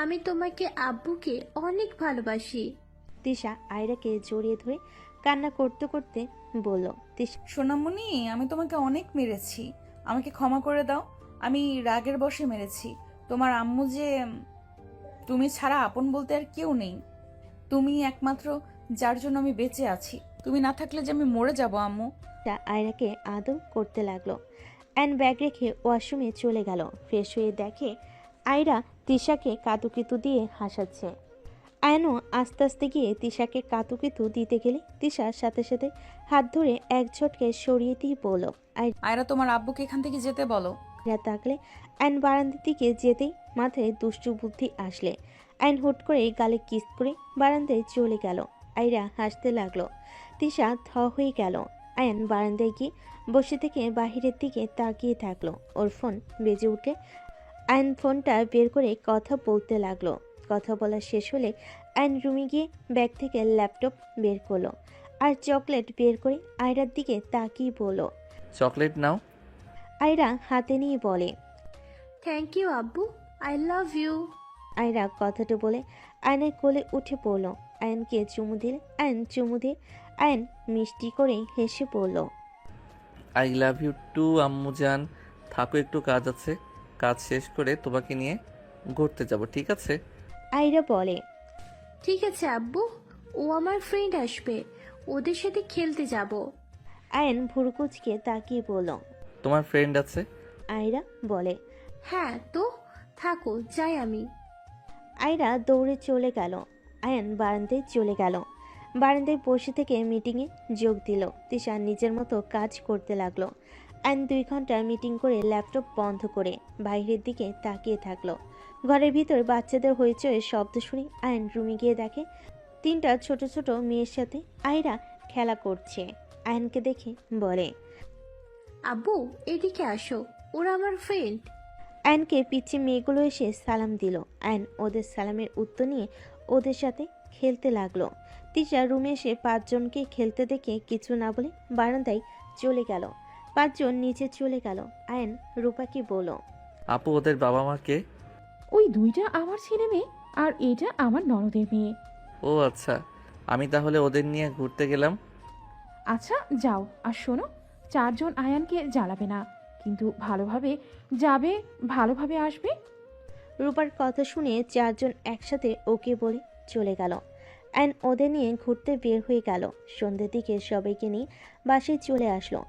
আমি তোমাকে আব্বুকে অনেক ভালোবাসি। তিশা আয়রাকে জড়িয়ে ধরে কান্না করতে করতে বলল, সোনামণি, আমি তোমাকে অনেক মেরেছি, আমাকে ক্ষমা করে দাও। আমি রাগের বশে মেরেছি। তোমার আম্মু যে, তুমি ছাড়া আপন বলতে আর কেউ নেই। তুমি একমাত্র যার জন্য আমি বেঁচে আছি। তুমি না থাকলে যে আমি মরে যাব আম্মু। আয়রাকে আদর করতে লাগলো। অ্যান ব্যাগ রেখে ওয়াশরুমে চলে গেল। ফ্রেশ হয়ে দেখে আয়রা তিশাকে কাতুকিতু দিয়ে হাসাচ্ছে। আয়নও আস্তে আস্তে গিয়ে তিশাকে কাতুকিতু দিতে গেলে তিশার সাথে সাথে হাত ধরে এক ঝটকে সরিয়ে দিয়ে বলল, আয়রা, তোমার আব্বুকে এখান থেকে যেতে বলো। আয়রা তাকলে আয়ন বারান্দার দিকে যেতেই মাথায় দুষ্টু বুদ্ধি আসলে আয়ন হুট করে গালে কিস করে বারান্দায় চলে গেল। আয়রা হাসতে লাগলো। তিশা থ হয়ে গেল। আয়ন বারান্দায় গিয়ে বসে থেকে বাহিরের দিকে তাকিয়ে থাকলো। ওর ফোন বেজে উঠে আয়ন ফোনটা বের করে কথা বলতে লাগলো। কথা বলা শেষ হলে আয়ন রুমে গিয়ে ব্যাগ থেকে ল্যাপটপ বের করলো আর চকলেট বের করে আয়রার দিকে তাকিয়ে বলল, চকলেট নাও। আয়রা হাতে নিয়ে বলে, থ্যাংক ইউ আব্বু, আই লাভ ইউ। আয়রা কথাটা বলে আয়নের কোলে উঠে পড়ল। আয়নকে চুমু দিলে আয়ন চুমু দিয়ে আয়ন মিষ্টি করে হেসে পড়ল। আই লাভ ইউ টু আম্মু জান। থাকো, একটু কাজ আছে, কাজ শেষ করে তোমাকে নিয়ে ঘুরতে যাব, ঠিক আছে? আয়রা বলে, ঠিক আছে আব্বু, ও আমার ফ্রেন্ড আসবে, ওদের সাথে খেলতে যাব। আয়ন ভুরুকুচকে তাকিয়ে বলল, তোমার ফ্রেন্ড আছে? আয়রা বলে, হ্যাঁ তো, থাকো, যাই আমি। আয়রা দৌড়ে চলে গেল। আয়ন বারান্দায় চলে গেল। বারান্দায় বসে থেকে মিটিংয়ে যোগ দিল। তিশা নিজের মতো কাজ করতে লাগলো। আয়ন 2 ঘন্টা মিটিং করে ল্যাপটপ বন্ধ করে বাইরের দিকে তাকিয়ে থাকলো। ঘরের ভিতর বাচ্চাদের হইচই শব্দ শুনে আয়ন রুমে গিয়ে দেখে 3টা ছোট ছোট মেয়ের সাথে আয়রা খেলা করছে। আয়নকে দেখে বলে, আব্বু, এদিকে আসো, ওরা আমার ফ্রেন্ড। আয়নকে পিছে মেয়েগুলো এসে সালাম দিল। আয়ন ওদের সালামের উত্তর নিয়ে ওদের সাথে খেলতে লাগলো। তিশা রুমে এসে 5 জনকে খেলতে দেখে কিছু না বলে বারান্দায় চলে গেল। 5 জন নিচে চলে গেল। আয়ন রূপাকে বলল, আপু, ওদের বাবা মা কে? ওই 2টা আমার ছেলে মেয়ে আর এটা আমার ননদের মেয়ে। ও আচ্ছা, আমি তাহলে ওদের নিয়ে ঘুরতে গেলাম। আচ্ছা যাও, আর শোনো, 4 জন আয়ানকে জ্বালাবে না, কিন্তু ভালোভাবে যাবে, ভালোভাবে আসবে। রূপার কথা শুনে 4 জন একসাথে ওকে বলে চলে গেল। আয়ন ওদের নিয়ে ঘুরতে বের হয়ে গেল। সন্ধ্যের দিকে সবাইকে নিয়ে বাসায় চলে আসলো।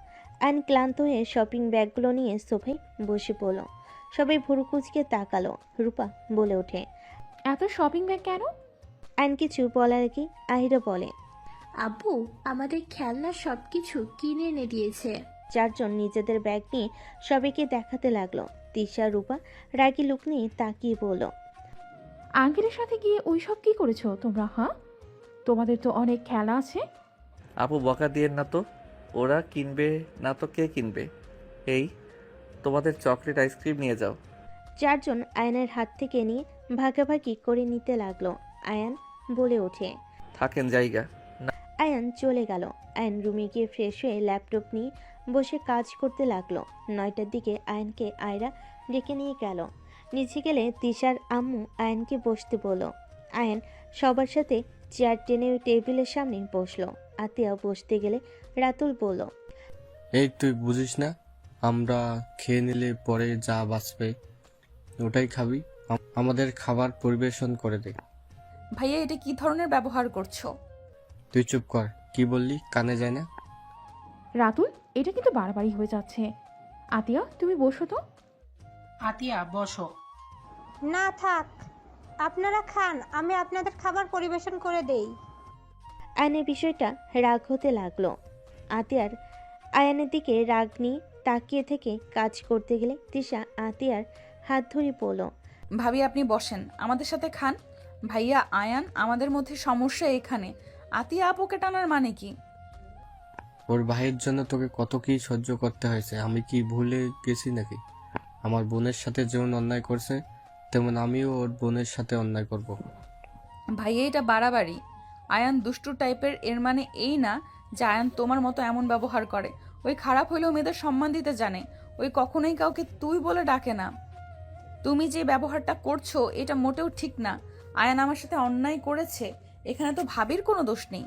আয়ন ক্লান্ত হয়ে শপিং ব্যাগগুলো নিয়ে সোফায় বসে পড়ল। সবাই ভুরুকুচকে তাকালো। রূপা বলে ওঠে, এত শপিং ব্যাগ কেন? আয়ন কিছু বলার আগে আহিরা বলে, আব্বু আমাদের খেলনা সবকিছু কিনে এনে দিয়েছে। 4 জন নিজেদের ব্যাগ নিয়ে সবাইকে দেখাতে লাগলো। তিশা রূপা রাগী লুক নিয়ে তাকিয়ে বলল, আঙ্কেলের সাথে গিয়ে ওই সব কি করেছো তোমরা? হ্যাঁ, তোমাদের তো অনেক খেলা আছে। আপু, বকা দিয়েন না তো, ওরা কিনবে না তো কে কিনবে? এই, তোমাদের চকলেট আইসক্রিম নিয়ে যাও। 4 জন আয়নের হাত থেকে নিয়ে ভাগাভাগি করে নিতে লাগলো। আয়ান বলে ওঠে, থাকেন জায়গা। আয়ান চলে গেল। আয়ন রুমে গিয়ে ফ্রেশ হয়ে ল্যাপটপ নিয়ে বসে কাজ করতে লাগলো। 9টার দিকে আয়নকে আয়রা ডেকে নিয়ে গেল। নিচে গেলে তিশার আম্মু আয়নকে বসতে বলল। আয়ন সবার সাথে চেয়ার টেনে টেবিলের সামনে বসলো। আতিয়া বসতে গেলে রাতুল বলল, এই তুই বুঝিস না, আমরা খেয়ে নিলে পরে যা বাঁচবে ওটাই খাবি। আমাদের খাবার পরিবেশন করে দে। ভাইয়া এটা কি ধরনের ব্যবহার করছো? তুই চুপ কর। কি বললি? কানে যায় না? রাতুল, এটা কিন্তু বাড়াবাড়ি হয়ে যাচ্ছে। আতিয়া, তুমি বসো তো। আতিয়া বসো। না থাক, আপনারা খান, আমি আপনাদের খাবার পরিবেশন করে দেই। আয়নের বিষয়টা রাগ হতে লাগলো। আতিয়ার আয়ানের দিকে রাগ নিয়ে তাকিয়ে থেকে কাজ করতে গেলে তিশা আতিয়ার হাত ধরে বলল, ভাবি আপনি বসেন, আমাদের সাথে খান। ভাইয়া আয়ান, আমাদের মধ্যে সমস্যা এখানে। আতিয়া আপুকে টানার মানে কি? ওর ভাইয়ের জন্য তোকে কত কি সহ্য করতে হয়েছে, আমি কি ভুলে গেছি নাকি? আমার বোনের সাথে যেমন অন্যায় করছে তেমন আমিও ওর বোনের সাথে অন্যায় করব। ভাইয়া এটা বাড়াবাড়ি। আয়ান দুষ্টু টাইপের, এর মানে এই না যে আয়ান তোমার মতো এমন ব্যবহার করে। ওই খারাপ হইলেও মেয়েদের সম্মান দিতে জানে। ওই কখনোই কাউকে তুই বলে ডাকে না। তুমি যে ব্যবহারটা করছো এটা মোটেও ঠিক না। আয়ান আমার সাথে অন্যায় করেছে, এখানে তো ভাবির কোনো দোষ নেই।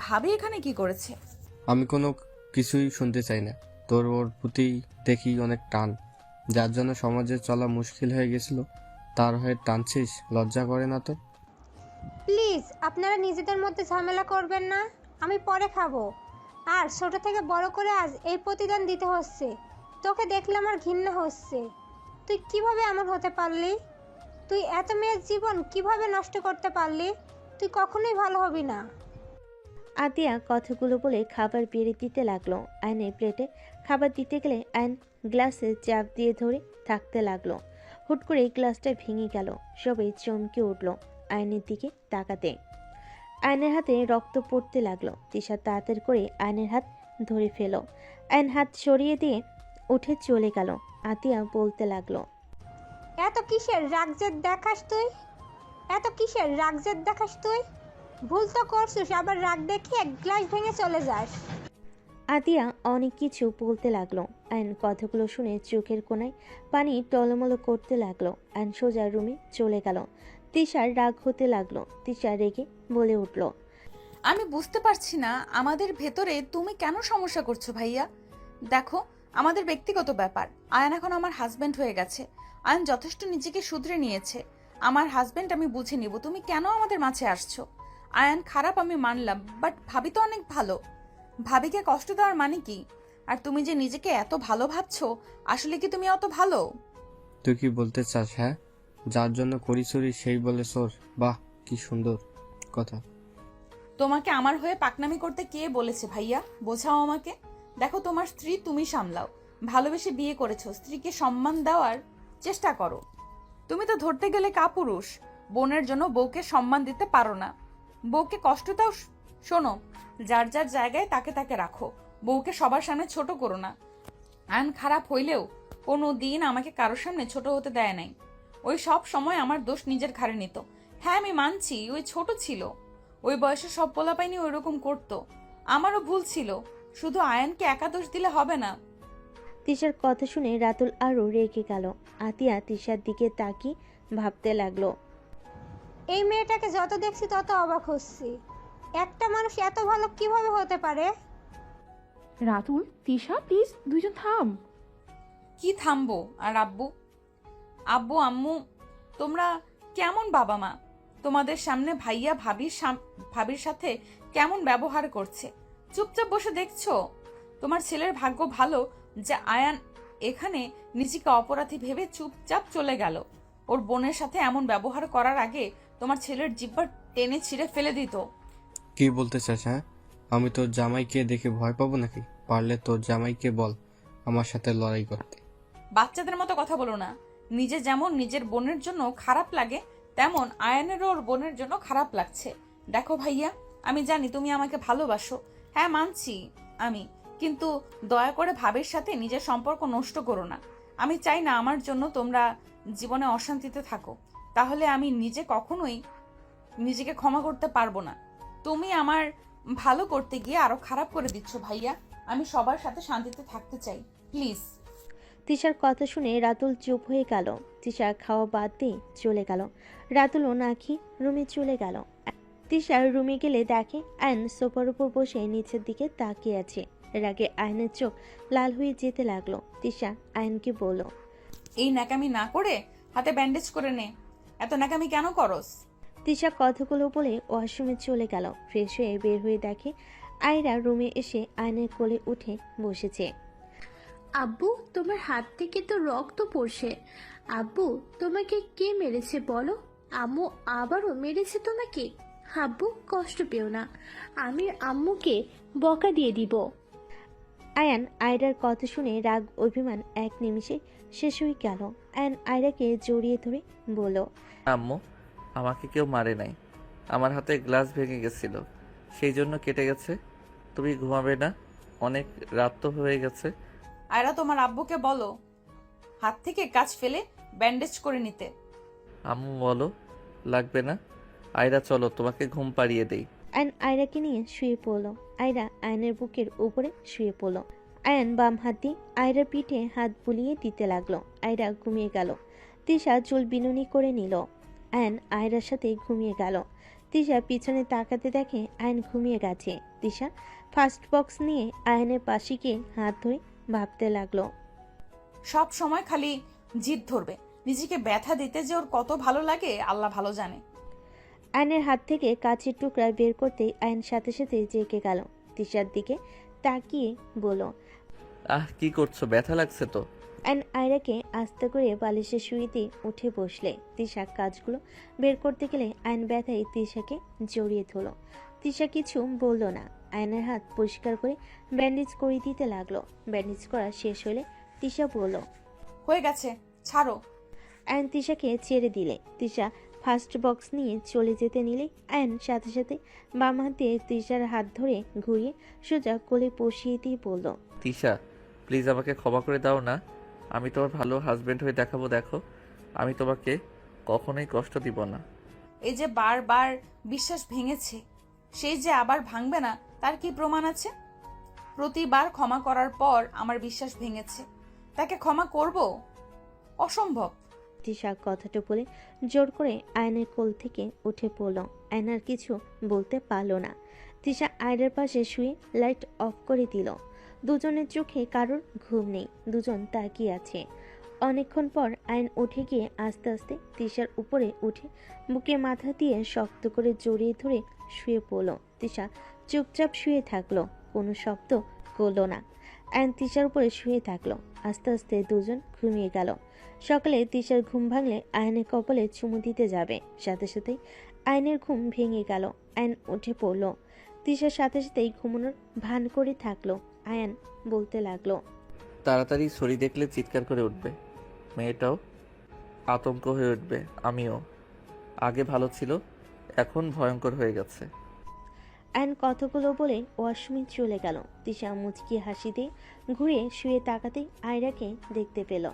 ভাবি এখানে কি করেছে? আমি কোনো কিছুই শুনতে চাই না। তোর ওর প্রতি দেখি অনেক টান, যার জন্য সমাজে চলা মুশকিল হয়ে গেছিল, তার হয়ে টানছিস? লজ্জা করে না তোর? প্লিজ আপনারা নিজেদের মধ্যে ঝামেলা করবেন না, আমি পরে খাবো। আর ছোট থেকে বড় করে আজ এই প্রতিদান দিতে হচ্ছে। তোকে দেখলে আমার ঘৃণা হচ্ছে। তুই কিভাবে এমন হতে পারলি? তুই এত মেয়ের জীবন কিভাবে নষ্ট করতে পারলি? তুই কখনোই ভালো হবি না। আতিয়া কথাগুলো বলে খাবার বেড়ে দিতে লাগলো। আয়নের প্লেটে খাবার দিতে গেলে আয়ন গ্লাসে চাপ দিয়ে ধরে থাকতে লাগলো। হুট করে গ্লাসটা ভেঙে গেল। সবাই চমকে উঠল আয়নের দিকে তাকাতে। আয়নের হাতে রক্ত পড়তে লাগলো। তিশা তাড়াতাড়ি করে আয়নের হাত ধরে ফেল। আয়ন হাত সরিয়ে দিয়ে উঠে চলে গেল। আতিয়া বলতে লাগলো, এত কিসের রাগজেদ দেখাস তুই? এত কিসের রাগজেদ দেখাস তুই? ভুল তো করছিস, আবার রাগ দেখিয়ে এক গ্লাস ভেঙে চলে যাস। আতিয়া অনেক কিছু বলতে লাগলো। আয়ন কথাগুলো শুনে চোখের কোণায় পানি টলমলো করতে লাগলো। আয়ন সোজা রুমে চলে গেল। তিশার রাগ হতে লাগলো। তিশা রেগে বলে উঠল, আমি বুঝতে পারছি না আমাদের ভেতরে তুমি কেন সমস্যা করছো ভাইয়া। দেখো, আমাদের ব্যক্তিগত ব্যাপার। আয়ান এখন আমার হাজবেন্ড হয়ে গেছে। আয়ান যথেষ্ট নিজেকে শুধরে নিয়েছে। আমার হাজবেন্ড আমি বুঝে নিব, তুমি কেন আমাদের মাঝে আসছো? আয়ান খারাপ আমি মানলাম, বাট ভাবি তো অনেক ভালো। ভাবিকে কষ্ট দেওয়ার মানে কি? আর তুমি যে নিজেকে এত ভালো ভাবছো, আসলে কি তুমি অত ভালো? তুই কি বলতে চাস? হ্যাঁ, যার জন্য করি চুরি সেই বলে চোর? বাহ, কি সুন্দর কথা। তোমাকে আমার হয়ে পাকনামি করতে কে বলেছে ভাইয়া? বোঝাও আমাকে। দেখো, তোমার স্ত্রী, তুমি সামলাও। ভালোবেসে বিয়ে করেছো, স্ত্রীকে সম্মান দেওয়ার চেষ্টা করো। তুমি তো ধরতে গেলে কাপুরুষ। বোনের জন্য বউকে সম্মান দিতে পারো না। বউকে কষ্ট দাও। শোনো, যার যার জায়গায় তাকে তাকে রাখো। বউকে সবার সামনে ছোট করো না। আয়ন খারাপ হইলেও কোনো দিন আমাকে কারোর সামনে ছোট হতে দেয় নাই। ওই সব সময় আমার দোষ নিজের ঘাড়ে নিত। হ্যাঁ, আমি মানছি ওই ছোট ছিল। ওই বয়সে সব পোলাপাইনি ওই রকম করতো। আমারও ভুল ছিল। শুধু আয়নকে একা দোষ দিলে হবে না। তিশার কথা শুনে রাতুল আরো রেগে গেল। আতিয়া তিশার দিকে তাকিয়ে ভাবতে লাগলো, এই মেয়েটাকে যত দেখছি তত অবাক হচ্ছি। একটা মানুষ এত ভালো কিভাবে হতে পারে? রাতুল, তিশা, প্লিজ দুইজন থাম। কি থামবো? আর আব্বু আব্বু আম্মু, তোমরা কেমন বাবা মা? তোমাদের সামনে ভাইয়া ভাবির সাথে কেমন ব্যবহার করছে, চুপচাপ বসে দেখছো? তোমার ছেলের ভাগ্য ভালো যে আয়ান এখানে নিজেকে অপরাধী ভেবে চুপচাপ চলে গেল। ওর বোনের সাথে এমন ব্যবহার করার আগে তোমার ছেলের জিহ্বা টেনে ছিঁড়ে ফেলে দিত। কি বলতে চাস? হ্যাঁ, আমি তোর জামাইকে দেখে ভয় পাবো নাকি? পারলে তোর জামাইকে বল আমার সাথে লড়াই করতে। বাচ্চাদের মতো কথা বলো না। নিজে যেমন নিজের বোনের জন্য খারাপ লাগে, তেমন আয়ানেরও ওর বোনের জন্য খারাপ লাগছে। দেখো ভাইয়া, আমি জানি তুমি আমাকে ভালোবাসো। হ্যাঁ, মানছি আমি, কিন্তু দয়া করে ভাবের সাথে নিজের সম্পর্ক নষ্ট করো না। আমি চাই না আমার জন্য তোমরা জীবনে অশান্তিতে থাকো। তাহলে আমি নিজে কখনোই নিজেকে ক্ষমা করতে পারবো না। তুমি আমার ভালো করতে গিয়ে আরো খারাপ করে দিচ্ছ ভাইয়া। আমি সবার সাথে শান্তিতে থাকতে চাই, প্লিজ। তিশার কথা শুনে রাতুল চুপ হয়ে গেল। তিশা খাওয়া বাদ দিয়ে চলে গেল। রাতুলও না খেয়ে রুমে চলে গেল। তিশার রুমে গেলে দেখে আয়ন সোফার উপর বসে নিচের দিকে তাকিয়ে আছে। রাগে আয়নের চোখ লাল হয়ে যেতে লাগলো। তিশা আয়নকে বলল, এই ন্যাকামি না করে হাতে ব্যান্ডেজ করে নে। এত ন্যাকামি কেন করস? তিশা কথাগুলো বলে ওয়াশরুমে চলে গেল। ফ্রেশ হয়ে বের হয়ে দেখে আয়রা রুমে এসে আয়নের কোলে উঠে বসেছে। আব্বু, তোমার হাত থেকে তো রক্ত পড়ছে। আব্বু, তোমাকে কে মেরেছে বলো? আম্মু আবারও মেরেছে তোমাকে? আব্বু, কষ্ট পেও না, আমি আম্মুকে বকা দিয়ে দিব। আয়ান আয়রার কথা শুনে রাগ অভিমান এক নিমিষে শেষ হয়ে গেল। আয়ান আয়রাকে জড়িয়ে ধরে বলল, আম্মু, আমাকে কেউ মারে নাই। আমার হাতে গ্লাস ভেঙে গেছিল, সেই জন্য কেটে গেছে। তুমি ঘুমাবে না? অনেক রাত তো হয়ে গেছে। আয়রা, তোমার আব্বুকে বলো হাত থেকে কাজ ফেলে ব্যান্ডেজ করে নিতে। আম্মু বলো লাগবে না। আয়রা চলো তোমাকে ঘুম পাড়িয়ে দেই। আয়ন আয়রাকে নিয়ে শুয়ে পড়ল। আয়রা আয়নের বুকের উপরে শুয়ে পড়ল। আয়ন বাম হাত দিয়ে আয়রার পিঠে হাত বুলিয়ে দিতে লাগলো। আয়রা ঘুমিয়ে গেল। তিশা চুল বিনুনি করে নিল। আয়ন আয়রার সাথে ঘুমিয়ে গেল। তিশা পিছনে তাকাতে দেখে আয়ন ঘুমিয়ে গেছে। তিশা ফার্স্ট বক্স নিয়ে আয়নের পাশে গিয়ে হাত ধরে ভাবতে লাগলো। সব সময় খালি জিদ ধরবে। নিজেকে ব্যথা দিতে যে ওর কত ভালো লাগে আল্লাহ ভালো জানে। আয়নের হাত থেকে কাচের টুকরা বের করতেই আয়ন সাথে সাথে জেগে গেল। তিশার দিকে তাকিয়ে বলল, কি করছো? ব্যথা লাগছে তো? আয়ন আয়রাকে আস্তে করে বালিশে শুয়ে দিয়ে উঠে বসলে। তিশা কাজগুলো বের করতে গেলে আয়ন ব্যথায় তিশাকে জড়িয়ে ধরল। তিশা কিছু বলল না। আয়নের হাত পরিষ্কার করে ব্যান্ডেজ করে দিতে লাগলো। ব্যান্ডেজ করা শেষ হলে তিশা বলল, হয়ে গেছে, ছাড়ো। আয়ন তিশাকে ছেড়ে দিলে। তিশা ফার্স্ট বক্স নিয়ে চলে যেতে নিলে আয়ন সাথে সাথে বাম হাত দিয়ে তিশার হাত ধরে ঘুরিয়ে সোজা কোলে বসিয়ে দিয়ে বলল, তিশা, প্লিজ আমাকে ক্ষমা করে দাও না। আমি তোমার ভালো হাজবেন্ড হয়ে দেখাবো। দেখো, আমি তোমাকে কখনোই কষ্ট দিব না। এই যে বারবার বিশ্বাস ভেঙেছে, সেই যে আবার ভাঙবে না তার কি প্রমাণ আছে? প্রতিবার ক্ষমা করার পর আমার বিশ্বাস ভেঙেছে, তাকে ক্ষমা করব? অসম্ভব। তিশা কথাটা বলে জোর করে আয়নের কোল থেকে উঠে পড়ল। আয়ন আর কিছু বলতে পারল না। তিশা আয়নের পাশে শুয়ে লাইট অফ করে দিল। দুজনের চোখে কারোর ঘুম নেই, দুজন তাকিয়ে আছে। অনেকক্ষণ পর আয়ন উঠে গিয়ে আস্তে আস্তে তিশার উপরে উঠে বুকে মাথা দিয়ে শক্ত করে জড়িয়ে ধরে শুয়ে পড়ল। তিশা চুপচাপ শুয়ে থাকলো, কোনো শব্দ করলো না। আয়ন তিশার উপরে শুয়ে থাকলো। আস্তে আস্তে দুজন ঘুমিয়ে গেল। সকালে তিশার ঘুম ভাঙলে আয়নের কপালে চুমু দিতে যাবে, সাথে সাথেই আয়নের ঘুম ভেঙে গেল। আয়ন উঠে পড়ল। তিশার সাথে সাথেই ঘুমানোর ভান করে থাকলো। আয়ন বলতে লাগলো, তাড়াতাড়ি ছড়ি দেখলে চিৎকার করে উঠবে। মেয়েটাও আতঙ্ক হয়ে উঠবে। আমিও। আগে ভালো ছিল, এখন ভয়ঙ্কর হয়ে গেছে। আয়ন কথাগুলো বলে ওয়াশরুমে চলে গেল। তিশা মুচকি হাসি দিয়ে ঘুরে শুয়ে তাকাতেই আয়রাকে দেখতে পেল।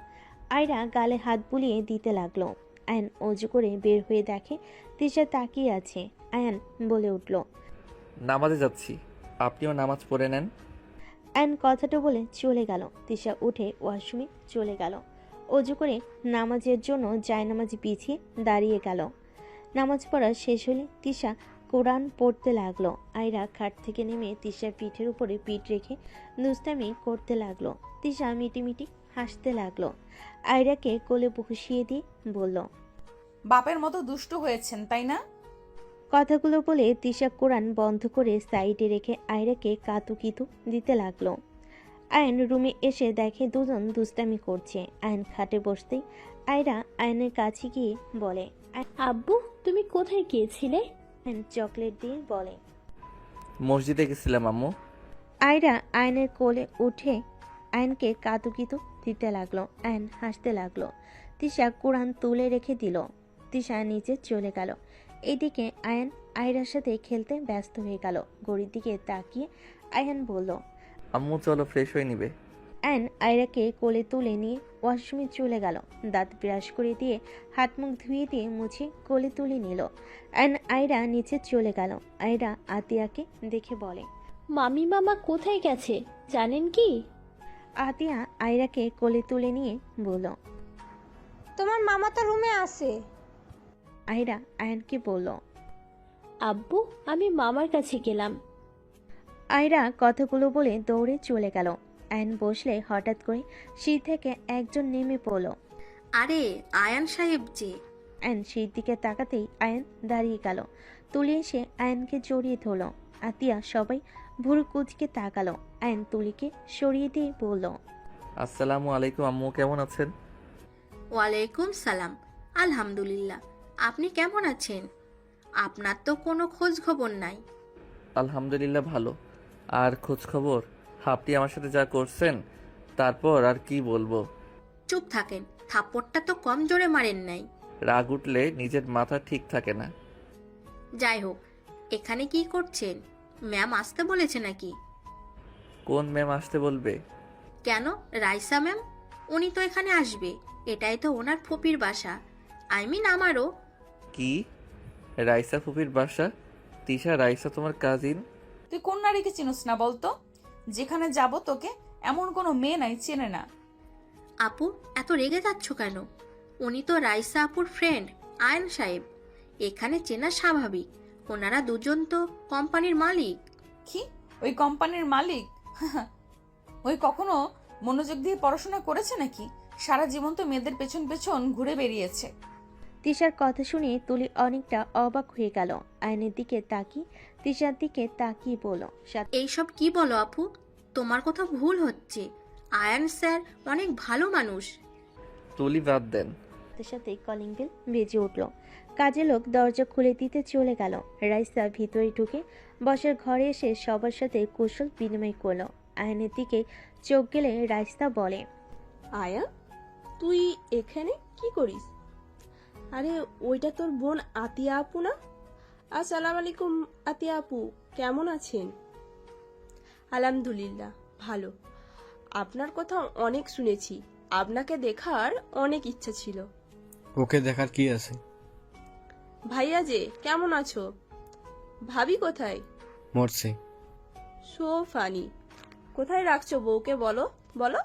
আয়রা গালে হাত বুলিয়ে দিতে লাগলো। আয়ন অজু করে বের হয়ে দেখে তিশা তাকিয়ে আছে। আয়ন বলে উঠল, নামাজে যাচ্ছি, আপনিও নামাজ পড়ে নেন। আয়ন কথাটা বলে চলে গেল। তিশা উঠে ওয়াশরুমে চলে গেল। অজু করে নামাজের জন্য জায়নামাজ বিছিয়ে দাঁড়িয়ে গেল। নামাজ পড়া শেষ হলে তিশা কোরআন পড়তে লাগলো। আয়রা খাট থেকে নেমে তিশার পিঠের উপরে পিঠ রেখে দুষ্টামি করতে লাগলো। তিশা মিটিমিটি হাসতে লাগলো। আয়রাকে কোলে বসিয়ে দিয়ে বলল, বাপের মতো দুষ্ট হয়েছেন তাই না? কথাগুলো বলে তিশা কোরআন বন্ধ করে সাইডে রেখে আয়রাকে কাতুকিতু দিতে লাগলো। আয়ন রুমে এসে দেখে দুজন দুষ্টামি করছে। আয়ন খাটে বসতেই আয়রা আয়নের কাছে গিয়ে বলে, আব্বু, তুমি কোথায় গিয়েছিলে? আয়ন চকলেট দিয়ে বলে। মসজিদে গেছিলাম আম্মু। আয়রা আয়নের কোলে উঠে আয়নকে কাতুকিতু দিতে লাগলো। আয়ন হাসতে লাগলো। তিশা কোরআন তুলে রেখে দিল। তিশা নিচে চলে গেল। এদিকে আয়ন আয়রার সাথে খেলতে ব্যস্ত হয়ে গেল। ঘড়ির দিকে তাকিয়ে আয়ন বলল, আম্মু চলো ফ্রেশ হয়ে নিবে। আয়ন আয়রাকে কোলে তুলে নিয়ে ওয়াশরুমে চলে গেল। দাঁত ব্রাশ করে দিয়ে হাত মুখ ধুয়ে দিয়ে মুছে কোলে তুলে নিল। আয়ন আয়রা নিচে চলে গেল। আয়রা আতিয়াকে দেখে বলে, মামি মামা কোথায় গেছে জানেন কি? আতিয়া আয়রাকে কোলে তুলে নিয়ে বলল, তোমার মামা তো রুমে আছে। আয়রা আয়নকে বলল, আব্বু, আমি মামার কাছে গেলাম। আয়রা কথাগুলো বলে দৌড়ে চলে গেল। আয়ন বসলে হঠাৎ করে সিঁড়ি থেকে একজন নেমে পড়ল। আরে আয়ান সাহেব যে। আয়ন সিঁড়ির দিকে তাকাতেই আয়ন দাঁড়িয়ে গেল। তুলি এসে আয়নকে জড়িয়ে ধরল। আতিয়া সবাই ভুরু কুচকে তাকালো। আয়ন তুলিকে সরিয়ে দিয়ে বলল, আসসালামু আলাইকুম আম্মু, কেমন আছেন? ওয়ালাইকুম সালাম। আলহামদুলিল্লাহ। আপনি কেমন আছেন? আপনার তো কোনো খোঁজ খবর নাই। আলহামদুলিল্লাহ ভালো। আর খোঁজ খবর? আপনি আমার সাথে যা করছেন তারপর আর কি বলবো। চুপ থাকেন, থাপ্পড়টা তো কম জোরে মারেন নাই। রাগ উঠলে নিজের মাথা ঠিক থাকে না। যাই হোক, এখানে কি করছেন? ম্যাম আসতে বলেছে নাকি? কোন ম্যাম আসতে বলবে? কেন, রাইসা ম্যাম? উনি তো এখানে আসবে। এটাই তো ওনার ফুপির বাসা। আই মিন আমারও। কি? রাইসা ফুপির বাসা? তিশা, রাইসা তোমার কাজিন? তুই কোন নারীকে চিনিস না বলতো? যেখানে যাব তোকে এমন কোনো মেয়ে নাই চেনে না। আপু, এত রেগে যাচ্ছ কেন? উনি তো রাইসা আপুর ফ্রেন্ড আয়ন সাহেব। এখানে চেনা স্বাভাবিক। ওনারা দুজন তো কোম্পানির মালিক। কি? ওই কোম্পানির মালিক? ওই কখনো মনোযোগ দিয়ে পড়াশোনা করেছে নাকি? সারা জীবন তো মেয়েদের পেছন পেছন ঘুরে বেরিয়েছে। তিশার কথা শুনে তুলি অনেকটা অবাক হয়ে গেল। আয়নের দিকে তাকিয়ে তিশার দিকে তাকিয়ে বলল, এইসব কি বলো আপু? তোমার কথা ভুল হচ্ছে। আয়ান স্যার অনেক ভালো মানুষ। তুলি বাদ দেন। সাথে সাথে কলিং বেল বেজে উঠল। কাজের লোক দরজা খুলে দিতে চলে গেল। রাইসা ভিতরে ঢুকে বসার ঘরে এসে সবার সাথে কুশল বিনিময় করলো। আয়নের দিকে চোখ গেলে রাইসা বলে, আয়া, তুই এখানে কি করিস? আরে ওইটা তোর বোন আতিয়া আপু না? আসসালামু আলাইকুম আতিয়া আপু, কেমন আছেন? আলহামদুলিল্লাহ ভালো। আপনার কথা অনেক শুনেছি, আপনাকে দেখার অনেক ইচ্ছা ছিল। ওকে দেখার কি আছে? ভাইয়া যে, কেমন আছো? ভাবি কোথায়? মরছে। So funny. কোথায় রাখছো বউকে, বলো বলো।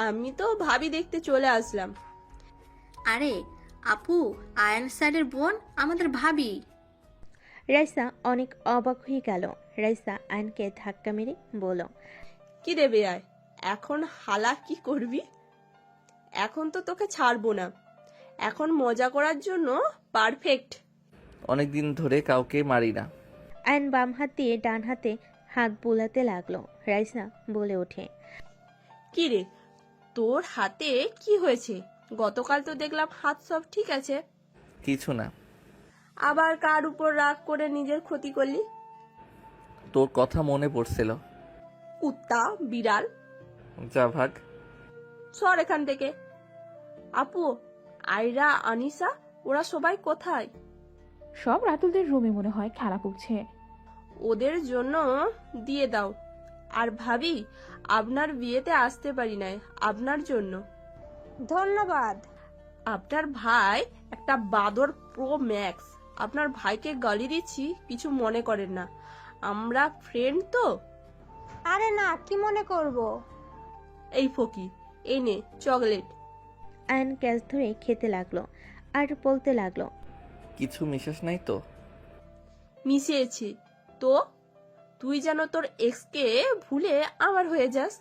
আমি তো ভাবি দেখতে চলে আসলাম। আরে আপু, আয়ান স্যারের বোন আমাদের ভাবি। রাইসা অনেক অবাক হয়ে গেল। রাইসা আয়নকে ধাক্কা মেরে বলল, কি দেবে আয়, এখন হালা কি করবি? এখন তো তোকে ছাড়বো না। এখন মজা করার জন্য পারফেক্ট। অনেকদিন ধরে কাউকে মারি না। আয়ন বাম হাত দিয়ে ডান হাতে হাত বোলাতে লাগলো। রাইসা বলে ওঠে, কি রে, তোর হাতে কি হয়েছে? গতকাল তো দেখলাম হাত সব ঠিক আছে। কিছু না। আবার কার উপর রাগ করে নিজের ক্ষতি করলি? তোর কথা মনে পড়ছিল। কুত্তা, বিড়াল, যা ভাগ। সর এখান থেকে। আপু, আয়রা, আনিসা, ওরা সবাই কোথায়? সব রাতুলদের রুমে মনে হয় খেলা করছে। ওদের জন্য দিয়ে দাও। আর ভাবি, আপনার বিয়েতে আসতে পারি নাই আপনার জন্য। ধন্যবাদ। আপনার ভাই একটা বাদর প্রো ম্যাক্স। আপনার ভাইকে গালি দিচ্ছি, কিছু মনে করেন না, আমরা ফ্রেন্ড তো। আরে না, কি মনে করব? এই ফকি, এই নে চকলেট। আয়ন ক্যাচ ধরে খেতে লাগলো আর বলতে লাগলো, কিছু মিশাস নাই তো? মিশিয়েছি তো। তুই যেন তোর এক্সকে ভুলে আমার হয়ে যাস।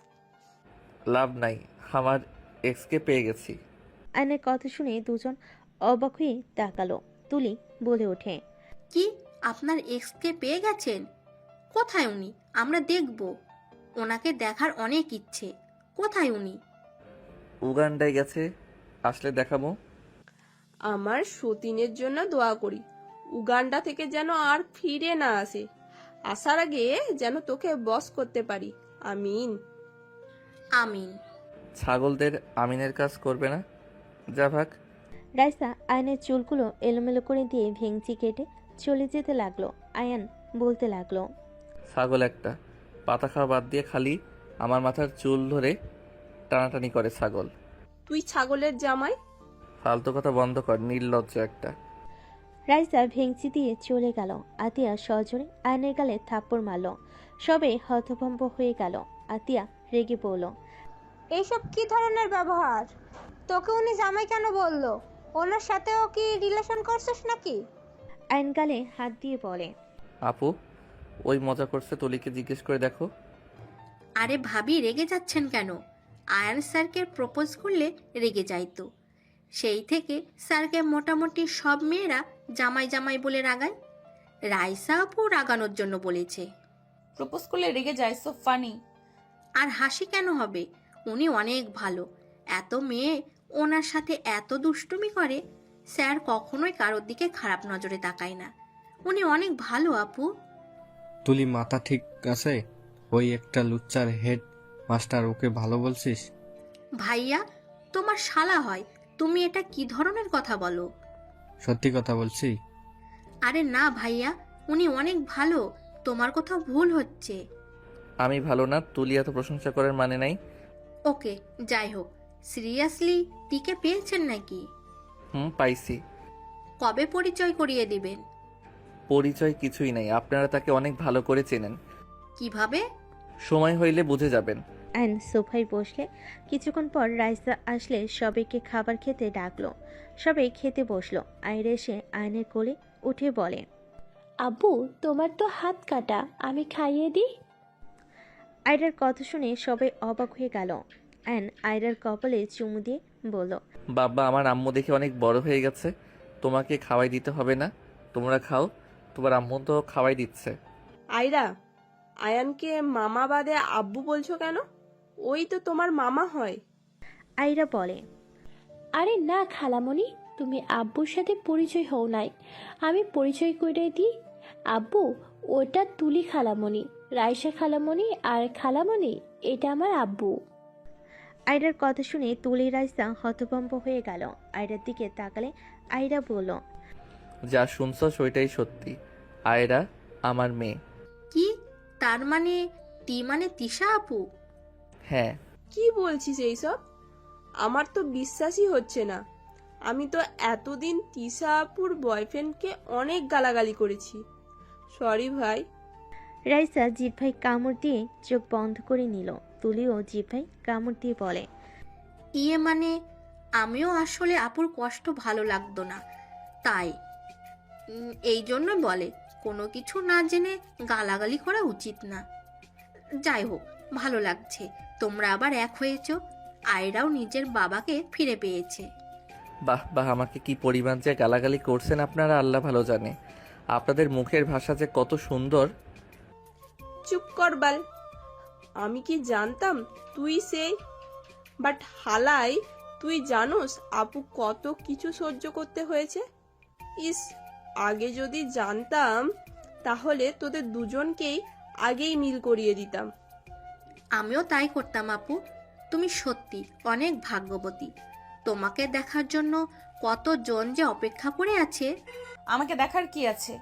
লাভ নাই, আমার এক্সকে পেয়ে গেছি। আয়নের কথা শুনে দুজন অবাক হয়ে তাকালো। তুলি বলে ওঠে, কি, আপনার এক্সকে পেয়ে গেছেন? কোথায় উনি? আমরা দেখব। ওনাকে দেখার অনেক ইচ্ছে। কোথায় উনি? উগান্ডায় গেছে, আসলে দেখাবো। আমার সতীনের জন্য দোয়া করি, উগান্ডা থেকে যেন আর ফিরে না আসে। আসার আগে যেন তোকে বস করতে পারি। আমিন। আমিন। ছাগলদের আমিনের কাজ করবে না, যা ভাগ। রাইসা আয়নের চুলগুলো এলোমেলো করে দিয়ে ভেঙচি কেটে চলে যেতে লাগলো। আয়ান বলতে লাগলো, ছাগল একটা, পাতা খাওয়া বাদ দিয়ে খালি আমার মাথার চুল ধরে টানাটানি করে ছাগল। তুই ছাগলের জামাই? ফালতু কথা বন্ধ কর, নির্লজ্জ একটা। রাইসা ভেঙচি দিয়ে চলে গেল। আতিয়া সজোরে আয়নের গালে থাপ্পড় মারল। সবে হতভম্ব হয়ে গেল। আতিয়া রেগে বলল, এইসব কি ধরনের ব্যবহার? তোকে উনি জামাই কেন বললো? ওনার সাথেও কি রিলেশন করছিস নাকি? আয়ন গালে হাত দিয়ে বলে, আপু, ওই মজা করছে, তুলিকে জিজ্ঞেস করে দেখো। আরে ভাবি রেগে যাচ্ছেন কেন? আয়ান স্যারকে প্রপোজ করলে রেগে যাইতো। সেই থেকে স্যারকে মোটামুটি সব মেয়েরা জামাই জামাই বলে রাগায়। রাইসা আপু রাগানোর জন্য বলেছে। প্রপোজ করলে রেগে যায়, সো ফানি। আর হাসি কেন হবে? উনি অনেক ভালো। এত মেয়ে ওনার সাথে এত দুষ্টুমি করে, স্যার কখনোই কারোর দিকে খারাপ নজরে তাকায় না। উনি অনেক ভালো আপু। তুলি মাথা ঠিক আছে? ওই একটা লুচ্চার হেড মাস্টার, ওকে ভালো বলছিস? ভাইয়া তোমার শালা হয়, তুমি এটা কি ধরনের কথা বলো? সত্যি কথা বলছি। আরে না ভাইয়া, উনি অনেক ভালো, তোমার কোথাও ভুল হচ্ছে। আমি ভালো না, তুলি এত প্রশংসা করার মানে নাই। ওকে যাই হোক, সিরিয়াসলি টিকে পেয়েছেন নাকি? পাইছি। কবে পরিচয় করিয়ে দিবেন? পরিচয় কিছুই নাই, আপনারা তাকে অনেক ভালো করে চেনেন। কিভাবে? সময় হইলে বুঝে যাবেন। আয়ন সোফায় বসলে কিছুক্ষণ পর রাইসা আসলে সবাইকে খাবার খেতে ডাকলো। সবাই খেতে বসলো। আয়রা এসে আয়নের কোলে উঠে বলে, আব্বু তোমার তো হাত কাটা, আমি খাইয়ে দিই। আয়রার কথা শুনে সবাই অবাক হয়ে গেল। আয়ন আয়রার কপালে চুমু দিয়ে বলল, বাবা, আমার আম্মু দেখে অনেক বড় হয়ে গেছে, তোমাকে খাওয়াই দিতে হবে না, তোমরা খাও, তোমার আম্মু তো খাওয়াই দিচ্ছে। আয়রা, আয়ানকে মামা বাদে আব্বু বলছো কেন? ওই তো তোমার মামা হয়। আয়রা বলে, আরে না খালামণি, তুমি আব্বুর সাথে পরিচয় হও নাই, আমি পরিচয় করে দিই। আব্বু ওটা তুলি খালামণি, রাইসা খালামণি, আর খালামণি এটা আমার আব্বু। আয়রার কথা শুনে তুলি রাইসা হতভম্ব হয়ে গেল। আয়রার দিকে তাকালে আয়রা বলল, যা শুনছো সেটাই সত্যি, আয়রা আমার মেয়ে। কি? তার মানে মানে তিশা আপু? হ্যাঁ। কি বলছিস এইসব? আমার তো বিশ্বাসই হচ্ছে না। আমি তো এতদিন তিশা আপুর বয়ফ্রেন্ডকে অনেক গালাগালি করেছি। সরি ভাই। রাইসা জিভ্ভাই কামড় দিয়ে চোখ বন্ধ করে নিল। তুলিও জিভ্ভাই কামড় দিয়ে বলে, মানে আমিও আসলে আপুর কষ্ট ভালো লাগতো না, তাই এই জন্য বলে কোনো কিছু না জেনে গালাগালি করা উচিত না। যাই হোক, ভালো লাগছে তোমরা আবার এক হয়েছো। আয়রাও নিজের বাবাকে ফিরে পেয়েছে। বাহ বাহ, আমাকে কি পরিমাণ যে গালাগালি করছেন আপনারা আল্লাহ ভালো জানে। আপনাদের মুখের ভাষা যে কত সুন্দর। চুপ কর বাল। আমি কি জানতাম তুই সেই? বাট হালাই, তুই জানোস আপু কত কিছু সহ্য করতে হয়েছে? ইস, আগে যদি জানতাম তাহলে তোদের দুজনকেই আগেই মিল করিয়ে দিতাম। আমিও তাই করতাম আপু। তুমি সত্যি অনেক ভাগ্যবতী। তোমাকে দেখার জন্য কতজন যে অপেক্ষা করে আছে। আমাকে দেখার কি আছে?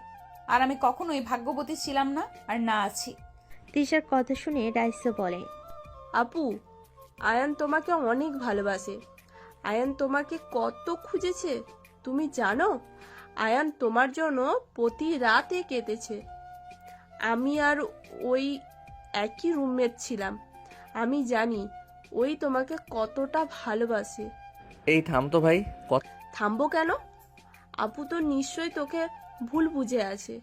আর আমি কখনোই ভাগ্যবতী ছিলাম না, আর না আছি। তিশার কথা শুনে রাইসা বলে, আপু, আয়ান তোমাকে অনেক ভালোবাসে। আয়ান তোমাকে কত খুঁজেছে তুমি জানো? আয়ান তোমার জন্য প্রতি রাতে কেঁদেছে। আমি আর ওই একই রুমমেট ছিলাম। আমি জানি ওই তোমাকে কতটা ভালোবাসে। এই থাম তো ভাই। থামবো কেন? আপু তো নিশ্চয়ই তোকে ভুল বুঝে আছে।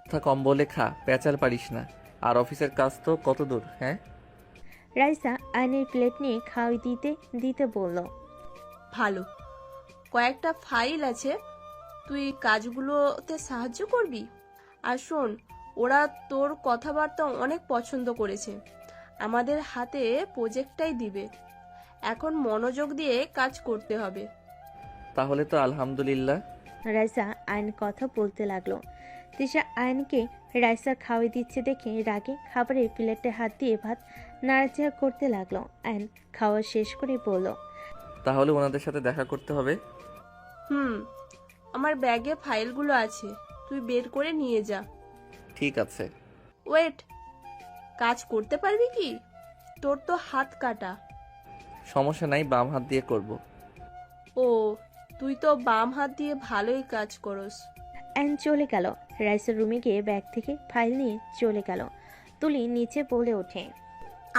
কথা কম বলে খা, পেঁচাল পারিস না। আর অফিসের কাজ তো কত দূর? হ্যাঁ। রাইসা আয়নের প্লেট নিয়ে খাওয়াই দিতে দিতে বলল, ভালো, কয়েকটা ফাইল আছে, তুই কাজগুলোতে সাহায্য করবি। আর শোন, ওরা তোর কথাবার্তা অনেক পছন্দ করেছে। আমাদের হাতে প্রজেক্টটাই দিবে। এখন মনোযোগ দিয়ে কাজ করতে হবে। তাহলে তো আলহামদুলিল্লাহ। রাইসা আয়ন কথা বলতে লাগলো। তিশা আয়নকে রাইসা খাওয়াই দিচ্ছে দেখে রাগে খাবারের প্লেটে হাত দিয়ে ভাত নাড়াচাড়া করতে লাগলো। আয়ন খাওয়া শেষ করে বলল, তাহলে ওনাদের সাথে দেখা করতে হবে। আমার ব্যাগে ফাইলগুলো আছে, তুই বের করে নিয়ে যা। ঠিক আছে। ওয়েট, কাজ করতে পারবি কি? তোর তো হাত কাটা। সমস্যা নাই, বাম হাত দিয়ে করব। ও, তুই তো বাম হাত দিয়ে ভালোই কাজ করস। আয়ন চলে গেল। রাইসার রুমে গিয়ে ব্যাগ থেকে ফাইল নিয়ে চলে গেল। তুলি নিচে বলে ওঠে,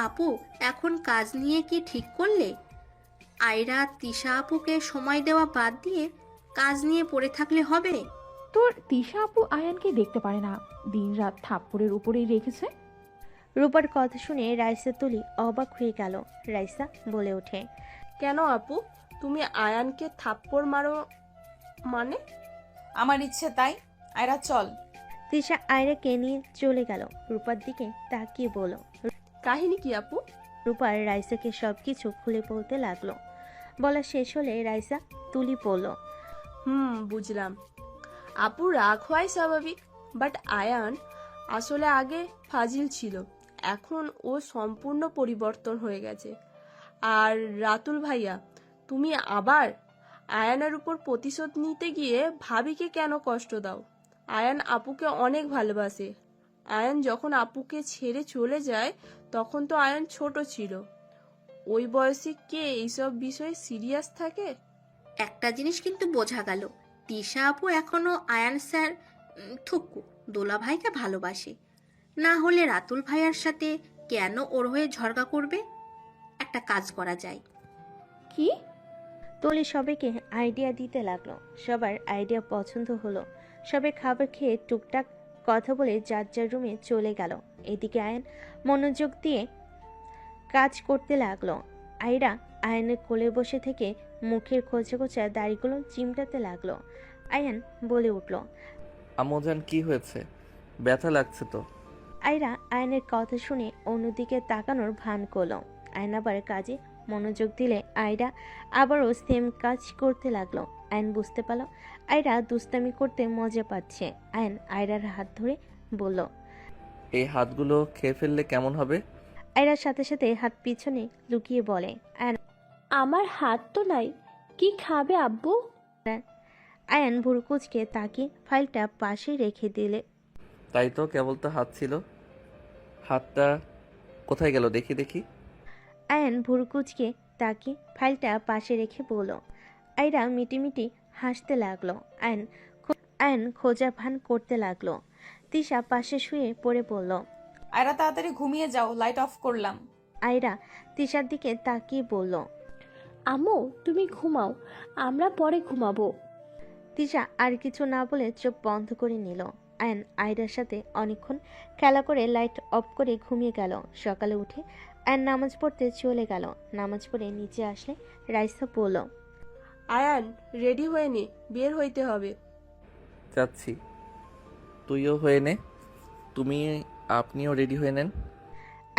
আপু এখন কাজ নিয়ে কি ঠিক করলে? আয়রা তিশা আপুকে সময় দেওয়া বাদ দিয়ে কাজ নিয়ে পড়ে থাকলে হবে? তোর তিশা আপু আয়ানকে দেখতে পারে না, দিনরাত থাপ্পড়ের উপরেই রেখেছে। রূপার কথা শুনে রাইসা তুলি অবাক হয়ে গেল। রাইসা বলে ওঠে, কেন আপু, তুমি আয়ানকে থাপ্পড় মারো মানে? আমার ইচ্ছে তাই। আয়রা চল। তিশা আয়রাকে নিয়ে চলে গেল। রূপার দিকে তাকিয়ে বলল। কাহিনী কি আপু? রূপার রাইসাকে সবকিছু খুলে বলতে লাগলো। বলা শেষ হলে রাইসা তুলি পড়ল। বুঝলাম। আপু রাগ হয় স্বাভাবিক, বাট আয়ান আসলে আগে ফাজিল ছিল, এখন ও সম্পূর্ণ পরিবর্তন হয়ে গেছে। আর রাতুল ভাইয়া, তুমি আবার আয়ানের উপর প্রতিশোধ নিতে গিয়ে ভাবিকে কেন কষ্ট দাও? আয়ান আপুকে অনেক ভালোবাসে। আয়ান যখন আপুকে ছেড়ে চলে যায় তখন তো আয়ান ছোট ছিল। ওই বয়সে কে এইসব বিষয়ে সিরিয়াস থাকে? একটা জিনিস কিন্তু বোঝা গেল, তিশা আপু এখনো আয়ান স্যার থুকু দোলা ভাইকে ভালোবাসে। না হলে রাতুল ভাইয়ার সাথে কেন ওর হয়ে ঝগড়া করবে? একটা কাজ করা যায়। কি? তুলি সবাইকে আইডিয়া দিতে লাগলো। সবার আইডিয়া পছন্দ হলো। সবাই খাবার খেয়ে টুকটাক কথা বলে যার যার রুমে চলে গেল। এদিকে আয়ন মনোযোগ দিয়ে কাজ করতে লাগলো। আয়রা আয়নের কোলে বসে থেকে মুখের খোঁচা খোঁচা দাড়িগুলো চিমটাতে লাগলো। আয়ান বলে উঠল, আম্মুজান কি হয়েছে? ব্যথা লাগছে তো। আয়রা আয়নের কথা শুনে অন্যদিকে তাকানোর ভান করলো। আয়ন আবার কাজে মনোযোগ দিলে আয়রা আবারও সেম কাজ করতে লাগলো। আয়ন বুঝতে পারল আয়রা দুষ্টামি করতে মজা পাচ্ছে। আয়ন আয়রার হাত ধরে বলল, এই হাতগুলো খেয়ে ফেললে কেমন হবে? আয়রার সাথে সাথে হাত পিছনে লুকিয়ে বলে, আমার হাত তো নাই, কি খাবে আব্বু? আয়ান ভুরকুচকে তাকিয়ে ফাইলটা পাশে রেখে দিলে। তাই তো, কেবল তো হাত ছিল। হাতটা কোথায় গেল দেখি দেখি। আয়ান ভুরকুচকে তাকিয়ে ফাইলটা পাশে রেখে বলল। আয়রা মিটিমিটি হাসতে লাগলো। আয়ন খোঁজা ভান করতে লাগলো। তিশা পাশে শুয়ে পড়ে পড়ল। আয়রা তাড়াতাড়ি ঘুমিয়ে যাও, লাইট অফ করলাম। আয়রা তিশার দিকে তাকিয়ে বলল, আম্মু তুমি ঘুমাও, আমরা পরে ঘুমাবো। তিশা আর কিছু না বলে চোখ বন্ধ করে নিল। আয়ন আয়রার সাথে অনেকক্ষণ খেলা করে লাইট অফ করে ঘুমিয়ে গেল। সকালে উঠে আয়ন নামাজ পড়তে চলে গেল। নামাজ পড়ে নিচে আসলে রাইসা বলল, আয়ান রেডি হয়ে নে, বের হইতে হবে। যাচ্ছি, তুইও হয়ে নে। আপনিও রেডি হয়ে নেন।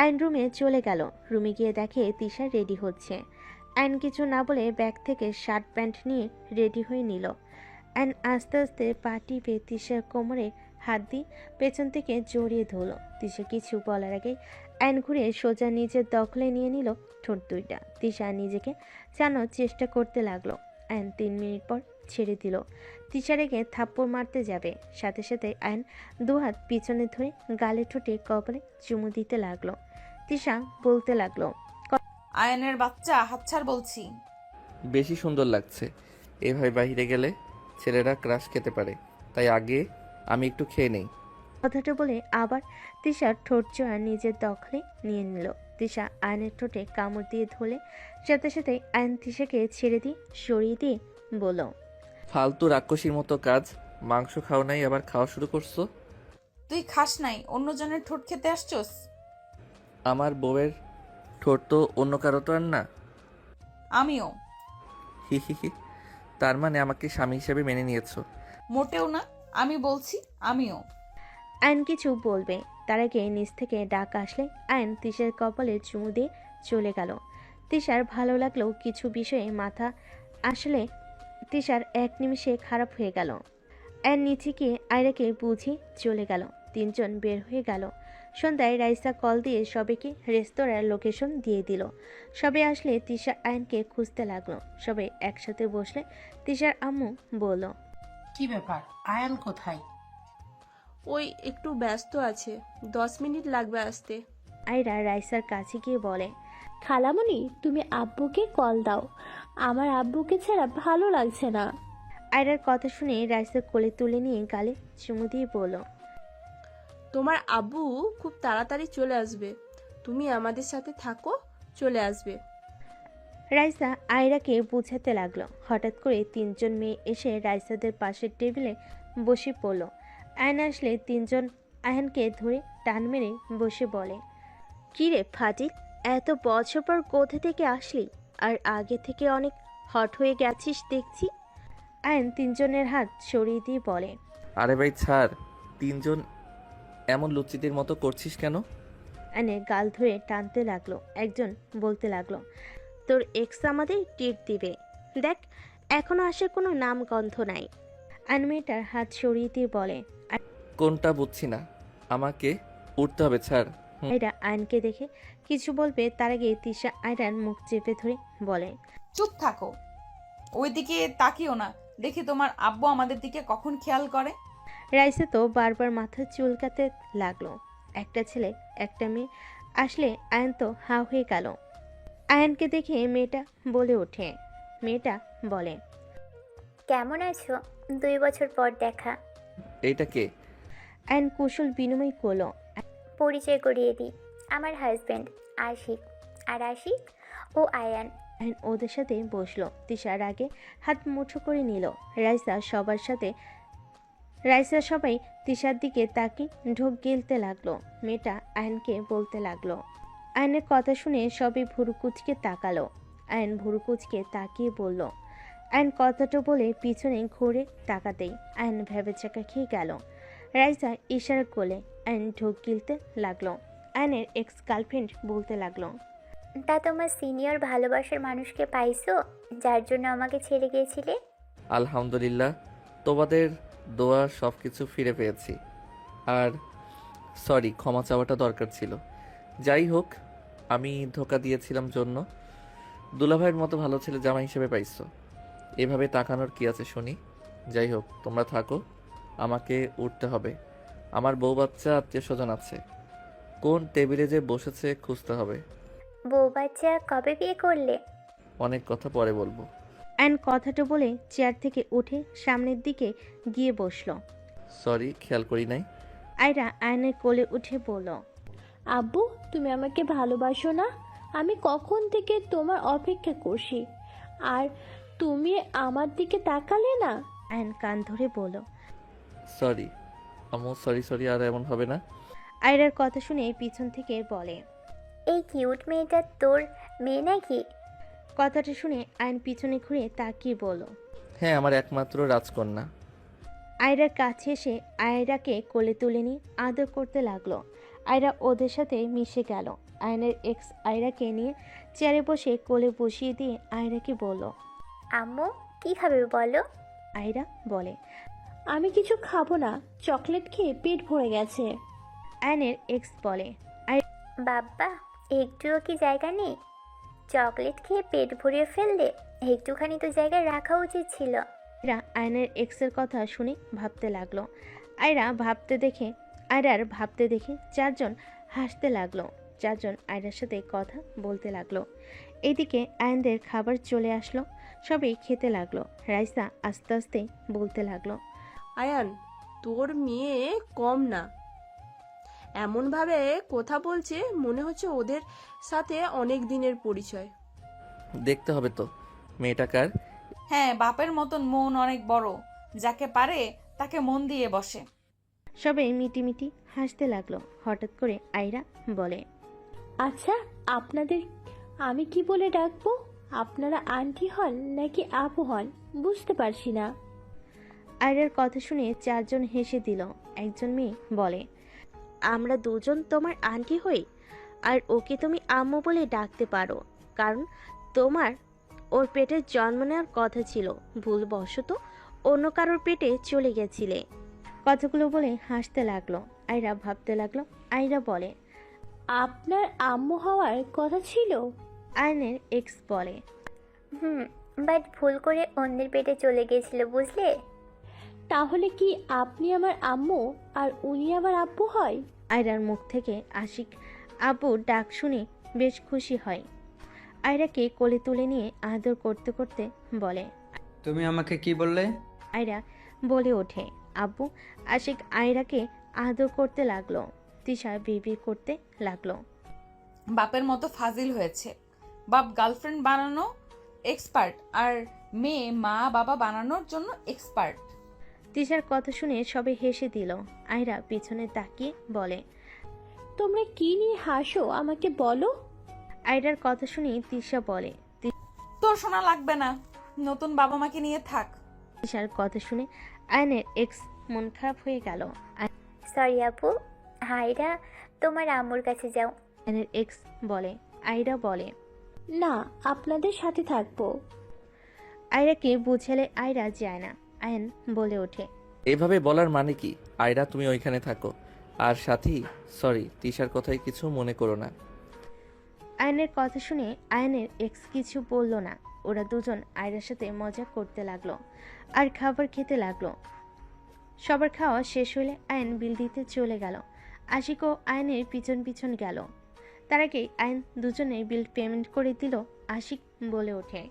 আয়ন রুমে চলে গেল। রুমে গিয়ে দেখে তিশা রেডি হচ্ছে। আয়ন কিছু না বলে ব্যাগ থেকে শার্ট প্যান্ট নিয়ে রেডি হয়ে নিল। আয়ন আস্তে আস্তে পা টিপে তিশার কোমরে হাত দিয়ে পেছন থেকে জড়িয়ে ধরল। তিশা কিছু বলার আগে আয়ন ঘুরে সোজা নিজের দখলে নিয়ে নিল ঠোঁট দুইটা। তিশা নিজেকে চানোর চেষ্টা করতে লাগলো। আয়ন 3 মিনিট পর ছেড়ে দিল। তিশা রেগে থাপ্পড় মারতে যাবে, সাথে সাথে আয়ন দুহাত পিছনে ধরে গালে ঠোঁটে কপালে চুমু দিতে লাগলো। তিশা বলতে লাগলো, আয়নের বাচ্চা, হাতছাড় বলছি। বেশি সুন্দর লাগছে। এভাবে বাইরে গেলে ছেলেরা ক্রাশ খেতে পারে, তাই আগে আমি একটু খেয়ে নেই। কথাটা বলে আবার তিশার ঠোঁট জোড়া নিজের দখলে নিয়ে নিল। তিশা আয়নের ঠোঁটে কামড় দিয়ে ধরলে সাথে সাথে আয়ন তিশাকে ছেড়ে দিয়ে সরিয়ে দিয়ে বলল, ফালতু রাক্ষসীর মতো কাজ। মাংস খাও নাই, আবার খাওয়া শুরু করছো। তুই খাস নাই, অন্যজনের ঠোঁট খেতে আসছস? আমার বউয়ের ঠোঁট তো অন্য কারো তো আর না। আমিও। হি হি হি, তার মানে আমাকে স্বামী হিসেবে মেনে নিয়েছো? মোটেও না, আমি বলছি আমিও। আয়ন কিছু বলবে, তার আগে নিচ থেকে ডাক আসলে আয়ন তিশার কপালে চুমু দিয়ে চলে গেল। তিশার ভালো লাগলেও কিছু বিষয়ে মাথা আসলে তিশার এক নিমিষে খারাপ হয়ে গেল। আয়ন নিচে গিয়ে আয়রাকে বুঝি চলে গেল। 3 জন বের হয়ে গেল। সন্ধ্যায় রাইসা কল দিয়ে সবাইকে রেস্তোরাঁর লোকেশন দিয়ে দিল। সবাই আসলে তিশা আয়নকে খুঁজতে লাগলো। সবাই একসাথে বসলে তিশার আম্মু বলল, কি ব্যাপার, আয়ান কোথায়? ওই একটু ব্যস্ত আছে, 10 মিনিট লাগবে আসতে। আয়রা রাইসার কাছে গিয়ে বলে, খালামণি তুমি আব্বুকে কল দাও, আমার আব্বুকে ছাড়া ভালো লাগছে না। আয়রার কথা শুনে রাইসা কোলে তুলে নিয়ে গালে চুমু দিয়ে বলল, তোমার আব্বু খুব তাড়াতাড়ি চলে আসবে, তুমি আমাদের সাথে থাকো, চলে আসবে। রাইসা আয়রাকে বুঝাতে লাগলো। হঠাৎ করে 3 জন মেয়ে এসে রাইসাদের পাশের টেবিলে বসে পড়ল। আয়ন আসলে তিনজন আয়নকে ধরে টান মেরে বসে বলে, কি রে ফাজিল, এত বছর পর কোথা থেকে আসলি? আর আগে থেকে অনেক হট হয়ে গেছিস দেখছি। আয়ন তিনজনের হাত সরিয়ে দিয়ে বলে, আরে ভাই ছাড়, তিনজন এমন লুচ্চিদের মতো করছিস কেন? আয়নের গাল ধরে টানতে লাগলো। একজন বলতে লাগলো, তোর এক্স আমাদের ট্রিট দিবে, দেখ এখনো আসার কোনো নাম গন্ধ নাই। আয়ন মেয়েটার হাত সরিয়ে দিয়ে বলে, কোনটা বুঝছি না, আমাকে উঠতে হবে, ছাড়। আয়রা আয়নকে দেখে কিছু বলবে তার আগে তিশা আয়রার মুখ চেপে ধরে বলে, চুপ থাকো, ওইদিকে তাকিও না, দেখি তোমার আব্বু আমাদের দিকে কখন খেয়াল করে। রাইসে তো বারবার মাথা চুলকাতে লাগলো। একটা ছেলে একটা মেয়ে আসলে আয়ন তো হা হয়ে গেল। আয়নকে দেখে মেয়েটা বলে ওঠে, মেয়েটা বলে, কেমন আছো? 2 বছর পর দেখা। এইটা কে? আয়ন কুশল বিনিময় করলো। পরিচয় করিয়ে দিই, আমার হাজবেন্ড আশিক। আর আশিক ও আয়ান। আয়ন ওদের সাথে বসলো। তিশার আগে হাত মুঠো করে নিল। রাইসা সবাই তিশার দিকে তাকিয়ে ঢোক গিলতে লাগলো। মেয়েটা আয়নকে বলতে লাগলো। আয়নের কথা শুনে সবাই ভুরুকুচকে তাকালো। আয়ন ভুরুকুচকে তাকিয়ে বলল। আয়ন কথাটা বলে পিছনে ঘুরে তাকাতেই আয়ন ভেবেচাকা খেয়ে গেল। রাইসা ইশারা করলে আয়ন ঢোক গিলতে লাগলো। আয়নের এক্স গার্লফ্রেন্ড বলতে লাগলো, তা তোমার সিনিয়র ভালোবাসার মানুষকে পাইছো, যার জন্য আমাকে ছেড়ে গিয়েছিলে? আলহামদুলিল্লাহ, তোমাদের দোয়া সব কিছু ফিরে পেয়েছি। আর সরি, ক্ষমা চাওয়াটা দরকার ছিল। যাই হোক, আমি ধোকা দিয়েছিলাম জন্য। দুলাভাইয়ের মতো ভালো ছেলে জামাই হিসেবে পাইছো, এভাবে তাকানোর কি আছে শুনি। যাই হোক, তোমরা থাকো, আমাকে উঠতে হবে। আমার বউ বাচ্চা আত্মীয় স্বজন আছে, কোন টেবিলে যে বসেছে খুঁজতে হবে। বউ বাচ্চা কবে বিয়ে করলে? অনেক কথা পরে বলবো। আয়ন কথাটা বলে চেয়ার থেকে উঠে সামনের দিকে গিয়ে বসলো। সরি, খেয়াল করি নাই। আয়রা আয়নের কোলে উঠে বলল, আব্বু, তুমি আমাকে ভালোবাসো না? আমি কখন থেকে তোমার অপেক্ষা করছি, আর তুমি আমার দিকে তাকালে না। আয়ন কান ধরে বলল, সরি আম্মু, সরি সরি, আর এমন হবে না। আয়রার কথা শুনে পিছন থেকে বলে, এই কিউট মেয়েটা তোর মেয়ে নাকি? কথাটা শুনে আয়ন পিছনে ঘুরে তাকিয়ে বলল, হ্যাঁ, আমার একমাত্র রাজকন্যা। আয়রার কাছে এসে আয়রাকে কোলে তুলে নিয়ে আদর করতে লাগলো। আয়রা ওদের সাথে মিশে গেল। আয়নের এক্স আয়রাকে নিয়ে চেয়ারে বসে কোলে বসিয়ে দিয়ে আয়রাকে বলল, আম্মু কি খাবে বলো? আয়রা বলে, আমি কিছু খাবো না, চকলেট খেয়ে পেট ভরে গেছে। আয়নের এক্স বলে, বাবা, একটুও কি জায়গা নেই? চকলেট খেয়ে পেট ভরিয়ে ফেললে, একটুখানি তো জায়গা রাখা উচিত ছিল। আয়রা আয়নের এক্সের কথা শুনে ভাবতে লাগলো। আয়রার ভাবতে দেখে চারজন হাসতে লাগলো। চারজন আয়রার সাথে কথা বলতে লাগলো। এইদিকে আয়নদের খাবার চলে আসলো। সবাই খেতে লাগলো। রাইসা আস্তে আস্তে বলতে লাগলো, আয়ান, তোর মেয়ে কম না, এমনভাবে কথা বলছে মনে হচ্ছে ওদের সাথে অনেক দিনের পরিচয়। দেখতে হবে তো মেয়েটা কার। হ্যাঁ, বাপের মতন মন অনেক বড়, যাকে পারে তাকে মন দিয়ে বসে। সবাই মিটিমিটি হাসতে লাগলো। হঠাৎ করে আয়রা বলে, আচ্ছা, আপনাদের আমি কি বলে ডাকবো? আপনারা আন্টি হন নাকি আপু হন বুঝতে পারছি না। আয়রার কথা শুনে চারজন হেসে দিল। একজন মেয়ে বলে, আমরা দুজন তোমার আন্টি হই, আর ওকে তুমি আম্মু বলে ডাকতে পারো, কারণ তোমার ওর পেটে জন্ম নেওয়ার কথা ছিল, ভুলবশত অন্য কারোর পেটে চলে গেছিলে। কথাগুলো বলে হাসতে লাগলো। আয়রা ভাবতে লাগলো। আয়রা বলে, আপনার আম্মু হওয়ার কথা ছিল? আয়নের এক্স বলে, বাট ভুল করে অন্যের পেটে চলে গেছিল, বুঝলে? তাহলে কি আপনি আমার আম্মু আর উনি আমার আব্বু হয়? আয়রার মুখ থেকে আশিক আব্বু ডাক শুনে বেশ খুশি হয়। আয়রাকে কোলে তুলে নিয়ে আদর করতে করতে বলে, তুমি আমাকে কি বললে? আয়রা বলে ওঠে, আব্বু। আশিক আয়রাকে আদর করতে লাগলো। তিশা বিড়বিড় করতে লাগলো, বাপের মতো ফাজিল হয়েছে। বাপ গার্লফ্রেন্ড বানানো এক্সপার্ট, আর মেয়ে মা বাবা বানানোর জন্য এক্সপার্ট। তিশার কথা শুনে সবাই হেসে দিল। আয়রা পিছনে তাকিয়ে বলে, তোমরা কি নিয়ে হাসো আমাকে বলো। আয়রার কথা শুনে তিশা বলে, তোর শোনা লাগবে না, নতুন বাবা মাকে নিয়ে থাক। তিশার কথা শুনে আয়নের এক্স মন খারাপ হয়ে গেল। সরি আপু, হাইরা তোমার আম্মুর কাছে যাও। আয়নের এক্স বলে। আয়রা বলে, না, আপনাদের সাথে থাকবো। আয়রাকে বুঝালে আয়রা যায় না। আয়ন বলে ওঠে, এভাবে বলার মানে কি? আয়রা তুমি ওইখানে থাকো। আর সাথী, সরি, তিশার কথাই কিছু মনে করো না। আয়নের কথা শুনে আয়নের এক্স কিছু বলল না। ওরা দুজন আয়রার সাথে মজা করতে লাগলো আর খাবার খেতে লাগলো। সবার খাওয়া শেষ হলে আয়ন বিল দিতে চলে গেল। আশিকও আয়নের পিছন পিছন গেল। তার আগে আয়ন দুজনের বিল পেমেন্ট করে দিল। আশিক বলে ওঠে,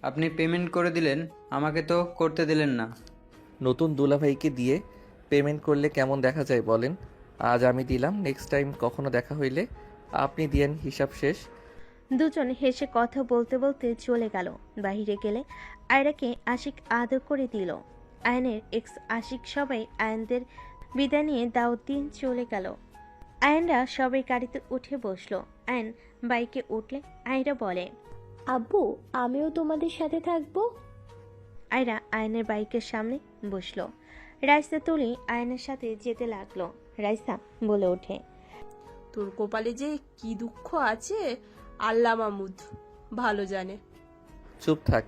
আপনি পেমেন্ট করে দিলেন, আমাকে তো করতে দিলেন না। নতুন দুলাভাইকে দিয়ে পেমেন্ট করলে কেমন দেখা যায় বলেন? আজ আমি দিলাম, নেক্সট টাইম কখনো দেখা হইলে আপনি দিয়েন, হিসাব শেষ। দুজন হেসে কথা বলতে বলতে চলে গেল। বাইরে গেলে আয়রাকে আশিক আদর করে দিল। আয়নের এক্স আশিক সবাই আয়নদের বিদায় নিয়ে দাওয়াত দিয়ে চলে গেল। আয়নরা সবাই গাড়িতে উঠে বসলো। আয়ন বাইকে উঠলে আয়রা বলে, আব্বু, আমিও তোমাদের সাথে থাকবো। আয়রা আয়নের বাইকের সামনে বসলো। রাইসা তুলি আয়নের সাথে যেতে লাগলো। রাইসা বলে ওঠে, তোর কপালে যে কি দুঃখ আছে আল্লাহ মামুদ ভালো জানে। চুপ থাক,